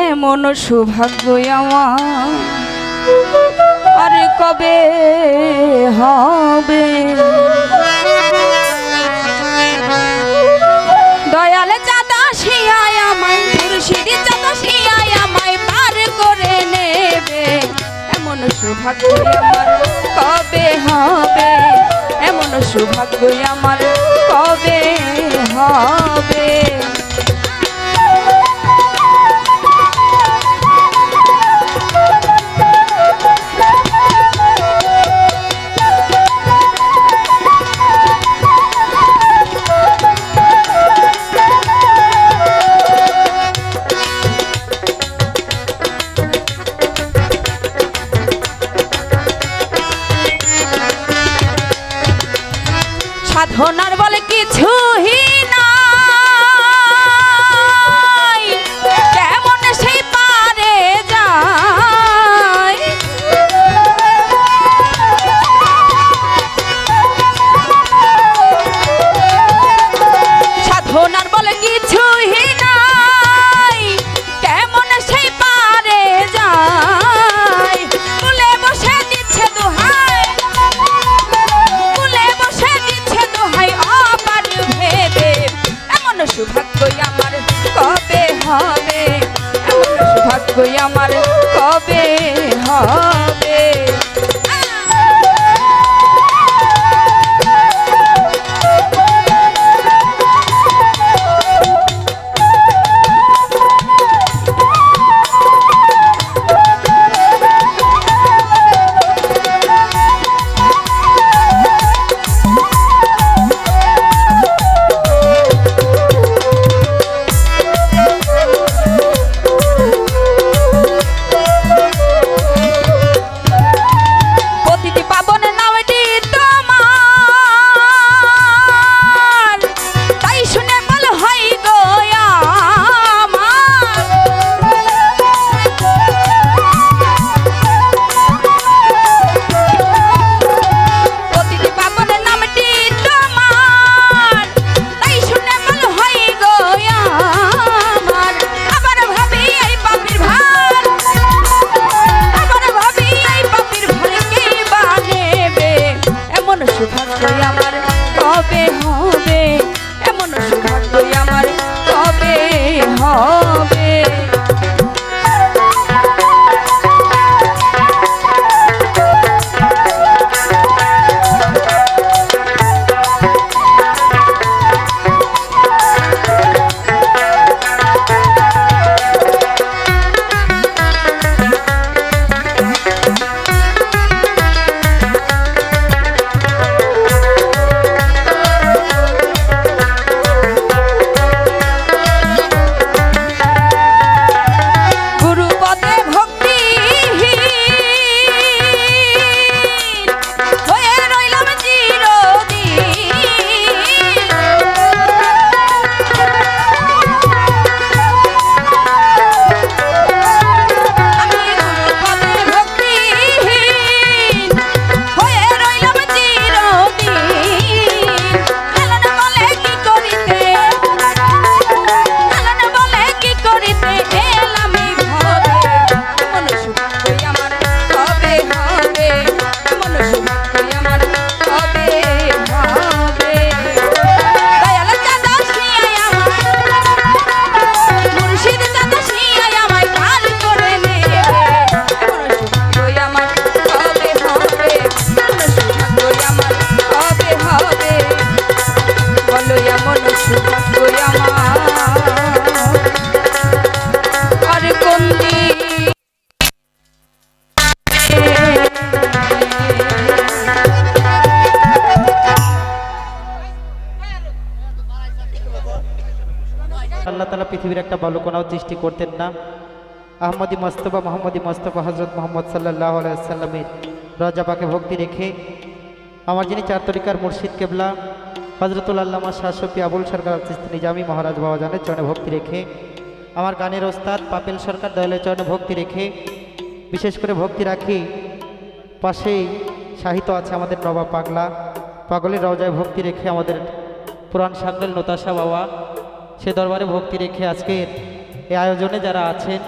এমন সৌভাগ্য আমার আরে কবে হবে দয়ালে চাঁদা শিয়ায় আমায় মুর্শিদি চাঁদা শিয়ায় আমায় পার করে নেবে এমন সৌভাগ্য আমার কবে হবে এমন সৌভাগ্য আমার কবে হবে সাধনার বলে কিছুই নাই কেমন সেই পারে যায় সাধনার বলে কিছুই নাই কেমন সেই পারে যায় কুলে বসে দিচ্ছে দোহাই কুলে বসে দিচ্ছে দোহাই আবার ভেবে এমন সৌভাগ্য আমার কবে হবে এমন সৌভাগ্য আমার কবে হবে সৌভাগ্য আমার কবে হবে এমন সৌভাগ্য আমার কবে হবে আল্লাহ তাআলা পৃথিবীর একটা বালুকণাও সৃষ্টি করতেন না। আহমদি মোস্তফা হজরত মোহাম্মদ সাল্লাল্লাহু আলাইহি ওয়াসাল্লামের রজা পাকে ভক্তি রেখে আমার যিনি চার তরিকার মুর্শিদ কেবলা হজরতুল আল্লামা শাহ শফি আবুল সরকার চিশতি নিজামী মহারাজ বাবা জানের চরণে ভক্তি রেখে আমার গানের ওস্তাদ পাপেল সরকার দয়ালের চরণে ভক্তি রেখে, বিশেষ করে ভক্তি রাখি পাশেই সাহিত্য আছে আমাদের নবাব পাগলা, পাগলের রওজায় ভক্তি রেখে আমাদের পুরাণ সাকলের নতাশা বাবা, সে দরবারে ভক্তি রেখে আজকের এই আয়োজনে যারা আছেন,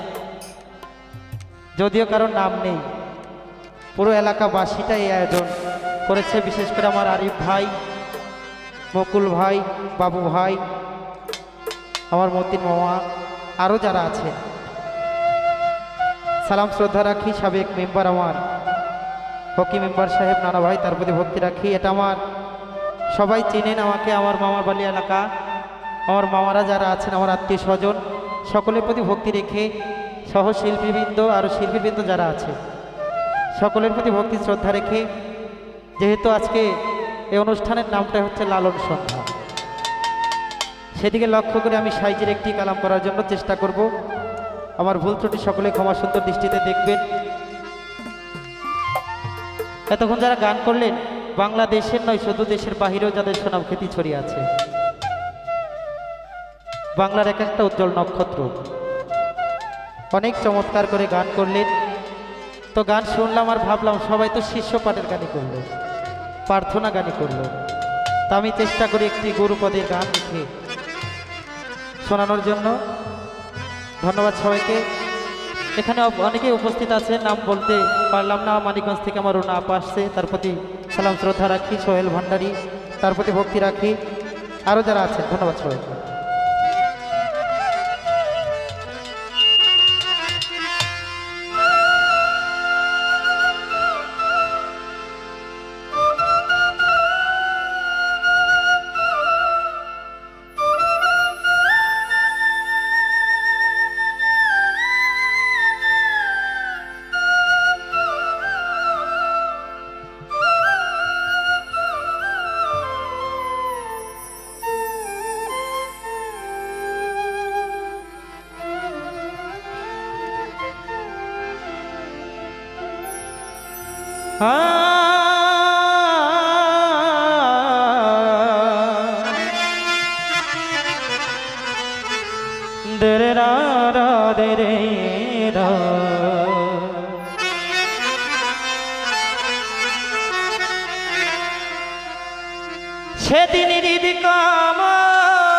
যদিও কারোর নাম নেই, পুরো এলাকাবাসীটা এই আয়োজন করেছে। বিশেষ করে আমার আরিফ ভাই, মকুল ভাই, বাবু ভাই, আমার মতিন মামা, আরও যারা আছে, সালাম শ্রদ্ধা রাখি সাবেক মেম্বার আমার হকি মেম্বার সাহেব নানা ভাই, তার প্রতি ভক্তি রাখি। এটা আমার সবাই চেনেন আমাকে, আমার মামার বাড়ি এলাকা, আমার মামারা যারা আছেন, আমার আত্মীয় স্বজন, সকলের প্রতি ভক্তি রেখে সহ শিল্পীবৃন্দ আর শিল্পীবৃন্দ যারা আছে সকলের প্রতি ভক্তি শ্রদ্ধা রেখে, যেহেতু আজকে এই অনুষ্ঠানের নামটা হচ্ছে লালন সন্ধ্যা, সেদিকে লক্ষ্য করে আমি সাইজের একটি কালাম করার জন্য চেষ্টা করব। আমার ভুল ত্রুটি সকলে ক্ষমা সুন্দর দৃষ্টিতে দেখবেন। এতক্ষণ যারা গান করলেন, বাংলাদেশের নয় শুধু দেশের বাহিরেও যাদের সুনাম খ্যাতি ছড়িয়ে আছে, বাংলার এক একটা উজ্জ্বল নক্ষত্র, অনেক চমৎকার করে গান করলেন। তো গান শুনলাম আর ভাবলাম সবাই তো শিষ্য পাঠের গানই করলো, প্রার্থনা গানই করলো, তা আমি চেষ্টা করি একটি গুরুপদের গান লিখে শোনানোর জন্য। ধন্যবাদ সবাইকে। এখানে অনেকেই উপস্থিত আছে, নাম বলতে পারলাম না। মানিকগঞ্জ থেকে আমার রুনা আপা আসছে, তার প্রতি সালাম শ্রদ্ধা রাখি। সোহেল ভান্ডারী, তার প্রতি ভক্তি রাখি। আরও যারা আছেন, ধন্যবাদ সবাইকে। সেদিন হৃদ কমলে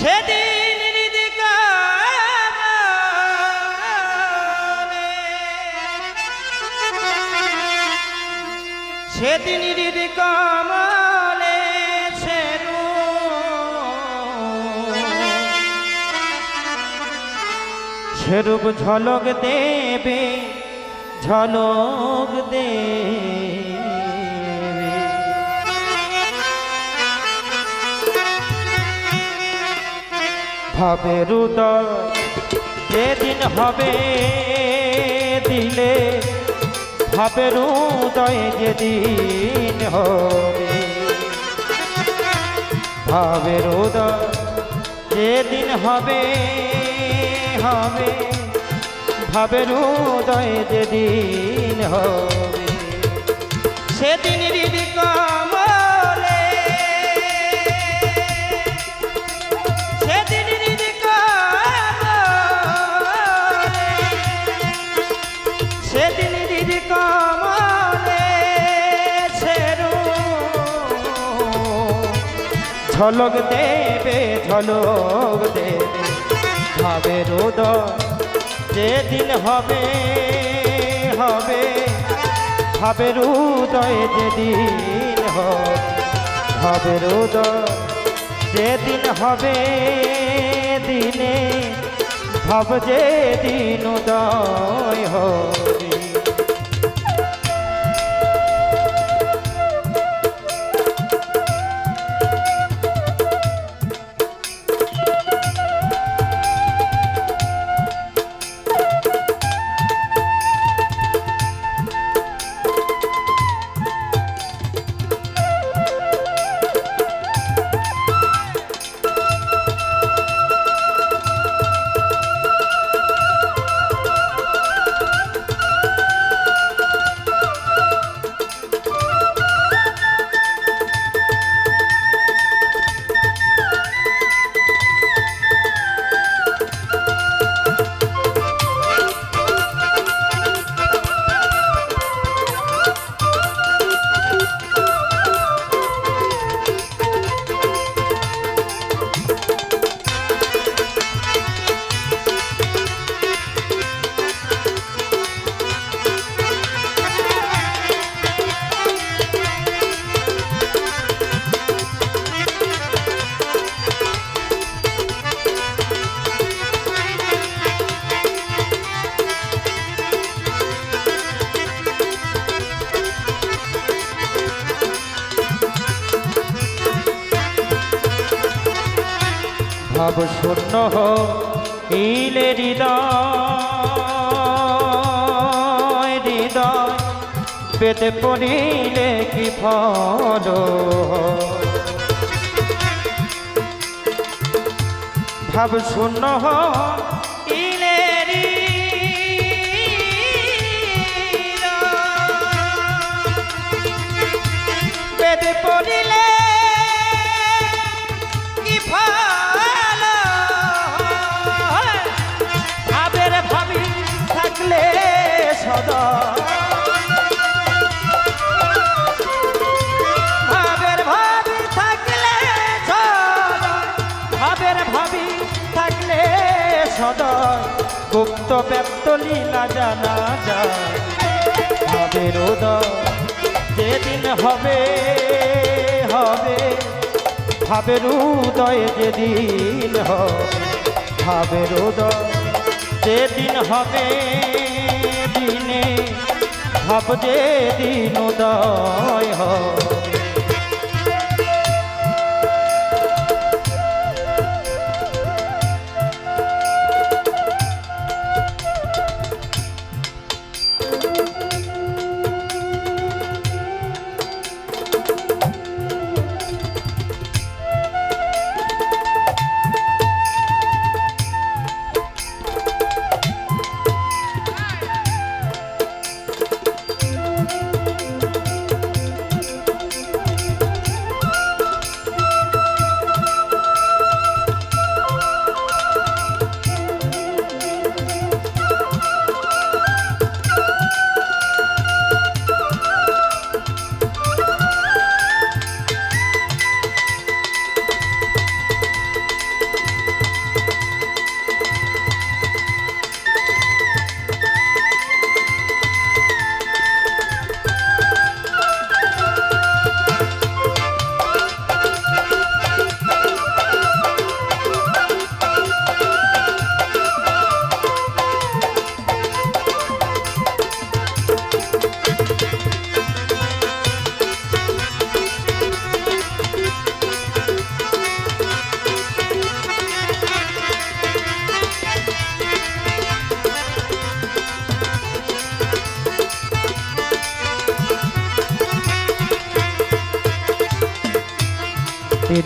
সেদিন হৃদ কমলে সেদিন হৃদ কমলে সেরূপ ঝলক দেবে, ঝলক দেবে। ভাবের উদয় যেদিন হবে দিলে, ভাবের উদয় যেদিন হবে, ভাবের উদয় যেদিন হবে হবে, ভাবের উদয় যেদিন হবে, সেদিন হৃদ কমলে সেদিন হৃদ কমলে সেদিন হৃদ কমলে ঝলক দেবে, ঝলক দেবে। ভাবের উদয় যেদিন হবে হবে, ভাবের উদয় যেদিন হবে, ভাবের উদয় যেদিন হবে দিনে, ভাব যেদিন উদয় হবে। ভাব শূন্য হইলে হৃদয় হৃদয় পেতে পড়িলে কি ফল ভাব শূন্য হইলে পেতে পড়িলে কি ফল ভাবের ভাবি থাকলে সদা ভাবের ভাবি থাকলে সদা ভাবের ভাবি থাকলে সদয় গুপ্ত ব্যক্ত লীলা জানা যায় ভাবের উদয় যেদিন হবে হবে ভাবের উদয় যেদিন হবে ভাবের উদয় যেদিন হবে দিনে ভাব যেদিন উদয় হবে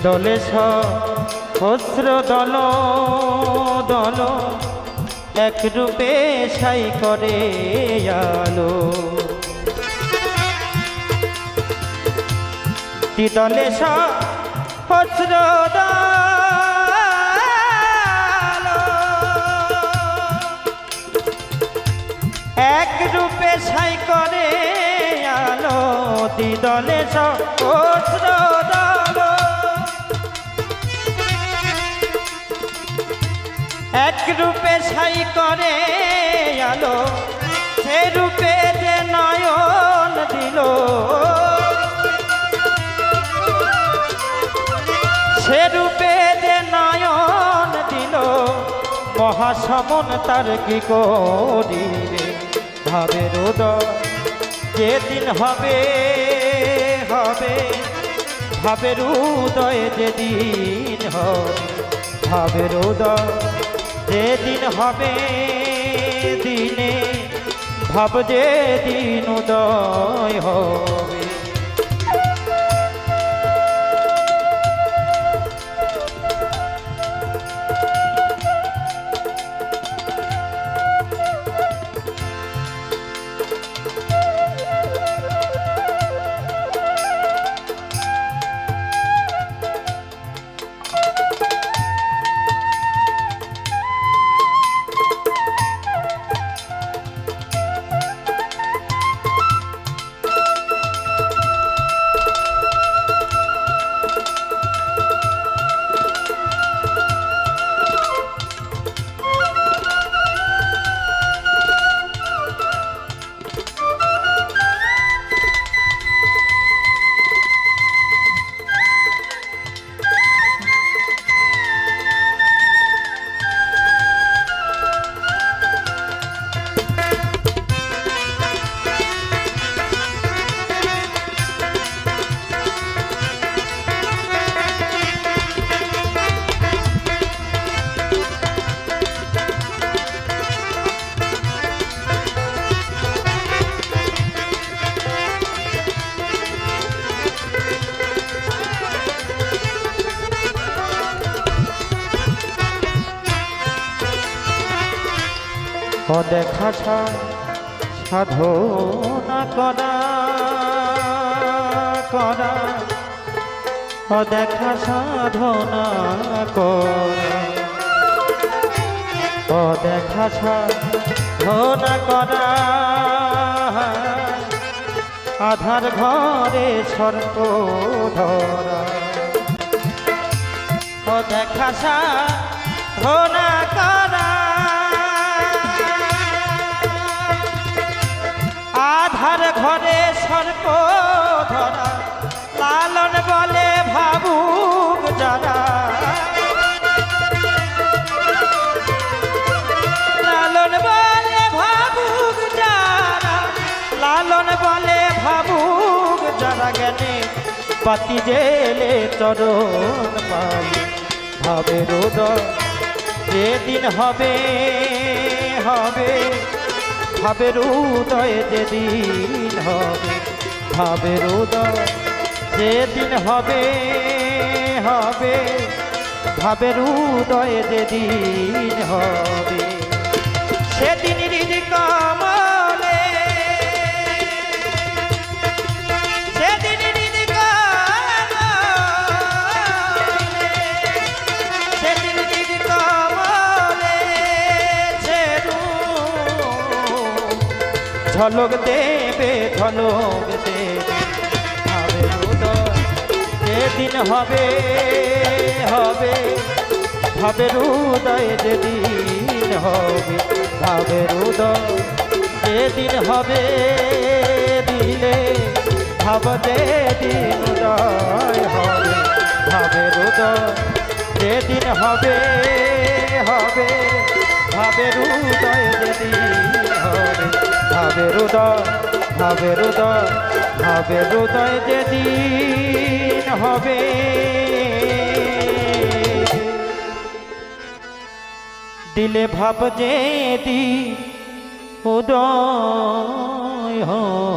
দলে সহস্র দল দল এক রূপে সাই করে আলো দলে সহস্র দল এক রূপে সাই করে আলো দলে সহস্র দল এক রূপে সাই করে আলো সে রূপে যে নয়ন দিল সে রূপে যে নয়ন দিল মহাসমন তার কি করিবে ভাবের উদয় যেদিন হবে হবে ভাবের উদয় যেদিন হবে ভাবের উদয় যেদিন হবে দিনে ভাব যেদিন উদয় হবে অদেখা সাধনা করা করা অদেখা সাধনা করা অদেখা সাধনা করা আধার ঘরে সর্প ধরা অদেখা সাধনা করা আধার ঘরে সর্প ধরা লালন বলে ভাবুক যারা লালন বলে ভাবুক যারা লালন বলে ভাবুক যারা জ্ঞানে পাতি জেলে চরণ পাবে ভাবে রোদ যেদিন হবে হবে ভাবের উদয় যেদিন হবে ভাবের উদয় যেদিন হবে হবে ভাবের উদয় যেদিন হবে সেদিন হৃদি কমলে সেদিন হৃদি কমলে সেদিন হৃদি কমলে ঝলক দেবে ঝলক দেবে ভাবের উদয় যেদিন হবে হবে ভাবের উদয় যেদিন হবে ভাবের উদয় যেদিন হবে দিলে ভাব যেদিন উদয় হবে ভাবের উদয় যেদিন হবে হবে ভাবের উদয় যেদিন হবে ভাবের উদয় ভাবের উদয় ভাবের উদয় যেদিন হবে দিলে ভাব যেদিন উদয় হবে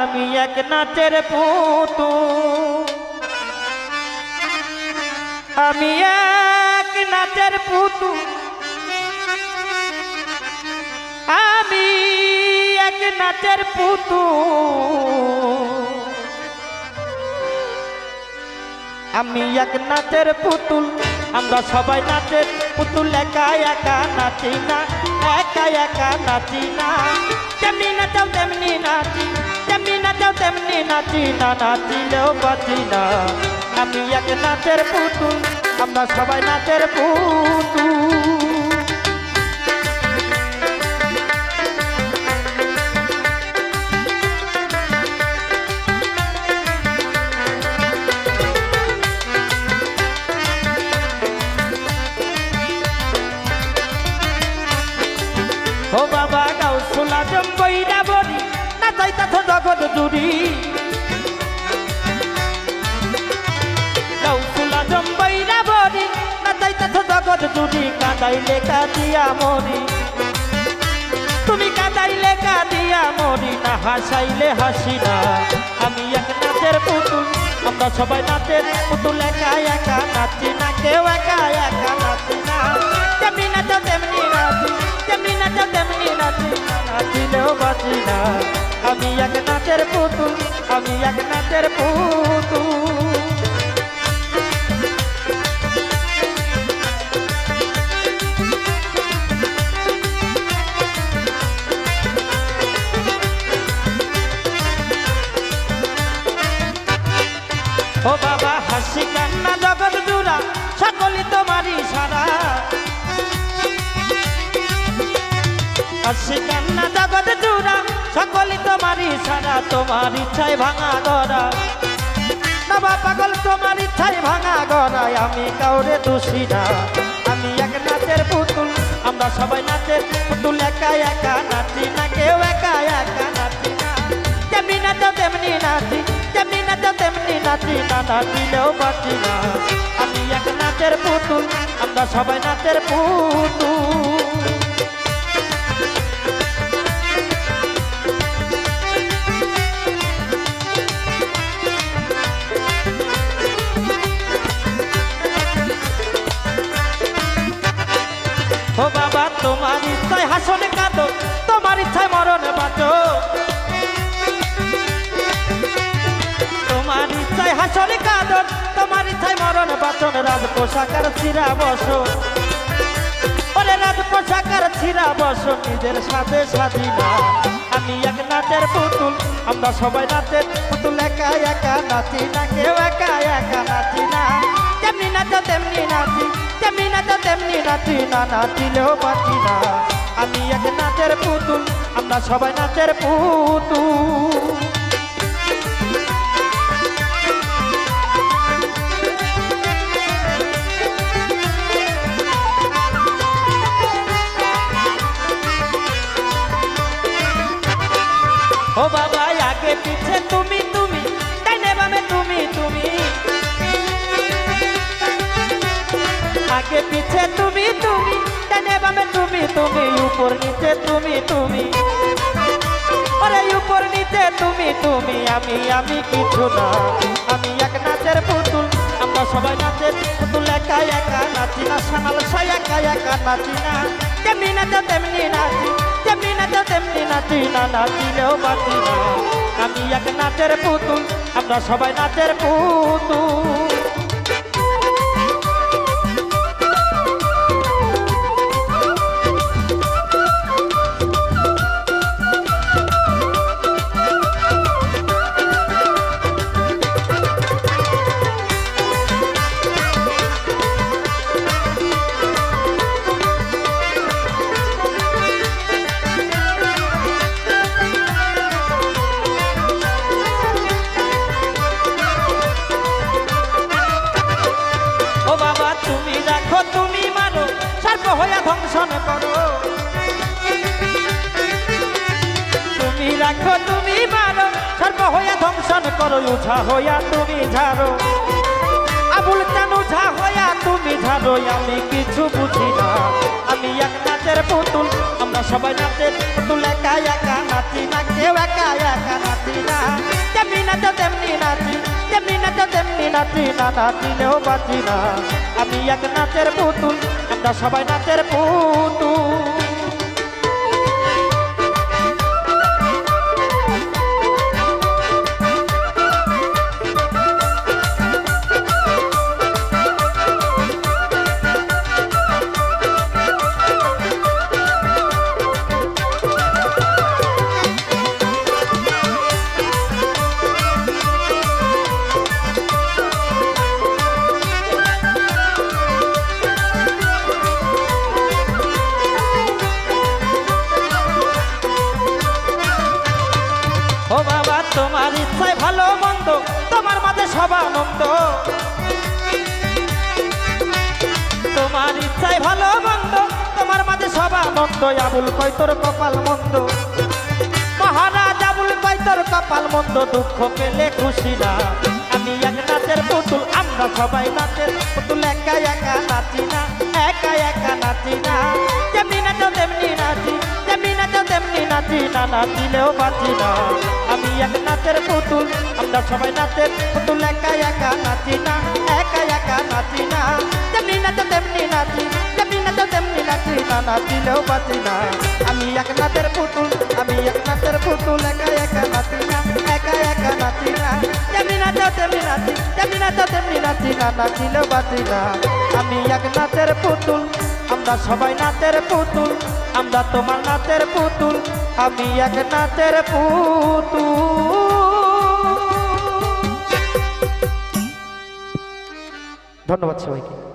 আমি এক নাচের পুতুল আমি এক নাচের পুতুল আমি এক নাচের পুতুল আমি এক নাচের পুতুল আমরা সবাই নাচের পুতুল একা একা নাচি না একা একা নাচি না তেমনি নাচাও তেমনি নাচি তেমনি নাচাও তেমনি নাচি না নাচিলেও বাঁচি না আমি এক নাচের পুতুল আমরা সবাই নাচের পুতুল ও বাবা গাউসুলা জম্বইরা বলি না চাইতা তো জগৎ জুড়ি গাউসুলা জম্বইরা বলি না চাইতা তো জগৎ জুড়ি কাঁদাইলে কাঁদিয়া মরি তুমি কাঁদাইলে কাঁদিয়া মরি না হাসাইলে হাসি না আমি এক নাচের পুতুল আমরা সবাই নাচের পুতুল একা একা নাচি না কেউ একা একা নাচি না তেমনি নাচাও তেমনি নাচি তেমনি নাচাও তেমনি নাচি নাচিলেও বাঁচি না আমি এক নাচের পুতুল আমি এক নাচের পুতুল আসি কান্না জগৎ জুড়া সকলই তোমারই সারা তোমার ইচ্ছায় ভাঙা গড়া নবা পাগল তোমার ইচ্ছায় ভাঙা গড়ায় আমি কাউরে দোষী না আমি এক নাচের পুতুল আমরা সবাই নাচের পুতুল একা একা নাচি না কেউ একা একা নাচি না যেমনি নাচো তেমনি নাচি যেমনি নাচো তেমনি নাচি না নাচিলেও বাঁচি না আমি এক নাচের পুতুল আমরা সবাই নাচের পুতুল ও বাবা তোমার ইচ্ছায় হাসনে কাঁদো তোমার ইচ্ছায় মরণে বাঁচো তোমার ইচ্ছায় হাসনে কাঁদো তোমার ইচ্ছায় মরণে বাঁচন রাজ পোশাকার ছিঁড়া বসো ওরে রাজ পোশাকার ছিঁড়া বসো নিজের সাথে স্বাধীনা আমি এক নাচের পুতুল আমরা সবাই নাচের পুতুল একা একা নাচি না কেউ একা একা নাচি না যেমনি নাচো তেমনি নাচি যেমনি নাচো তেমনি নাচি না নাচিলেও বাঁচি না আমি এক নাচের পুতুল আমরা সবাই নাচের পুতুল ও বাবা আগে পিছে তুমি তুমি ডাইনে বামে তুমি তুমি আগে পিছে তুমি তুমি ডাইনে বামে তুমি তুমি উপর নিচে তুমি তুমি আরে উপর নিচে তুমি তুমি আমি কিছু না আমি এক নাচের পুতুল আমরা সবাই নাচের পুতুল একা একা নাচি না সানাল সাই একা একা নাচি না যেমনি নাচো তেমনি নাচি যেমনি নাচো তেমনি নাচি না নাচিলেও বাঁচি না আমি এক নাচের পুতুল আমরা সবাই নাচের পুতুল তুমি রাখো তুমি মারো সর্ব হইয়া ধ্বংসন করো তুমি রাখো তুমি মারো সর্ব হইয়া ধ্বংসন করো উঝা হইয়া তুমি ঝাড়ো আবুল চান উঝা হইয়া তুমি ঝাড়ো আমি কিছু বুঝি না আমি এক নাচের পুতুল আমরা সবাই নাচের পুতুল একা একা নাচি না কেউ একা একা নাচি না যেমনি নাচো তেমনি নাচি যেমনি নাচো তেমনি নাচি না নাচিলেও বাঁচি না আমি এক নাচের পুতুল আমরা সবাই নাচের পুতুল ও বাবা তোমার ইচ্ছায় ভালো মন্দ তোমার মাঝে সব আনন্দ তোমার ইচ্ছায় ভালো মন্দ তোমার মাঝে সব আনন্দ আবুল কই তোর কপাল মন্দ মহারাজ আবুল কই তোর কপাল মন্দ দুঃখ পেলে খুশি না আমি এক নাচের পুতুল আমরা সবাই নাচের পুতুল একা একা নাচি না একা একা নাচি না যেমনি নাচো তেমনি নাচি যেমনি নাচো তেমনি নাচি না নাচিলেও বাঁচি না আমি এক নাচের পুতুল আমরা সবাই নাচের পুতুল একা একা নাচি না একা একা নাচি না যেমনি নাচো তেমনি নাচি যেমনি নাচো তেমনি নাচি না নাচিলেও বাঁচি না আমি এক নাচের পুতুল আমি এক নাচের পুতুল একা একা নাচি না একা একা নাচি না যেমনি নাচো তেমনি নাচি যেমনি নাচো তেমনি নাচি না নাচিলেও বাঁচি না আমি এক নাচের পুতুল আমরা সবাই নাচের পুতুল আমরা তোমার নাচের পুতুল আমি এক নাচের পুতুল ধন্যবাদ সবাইকে।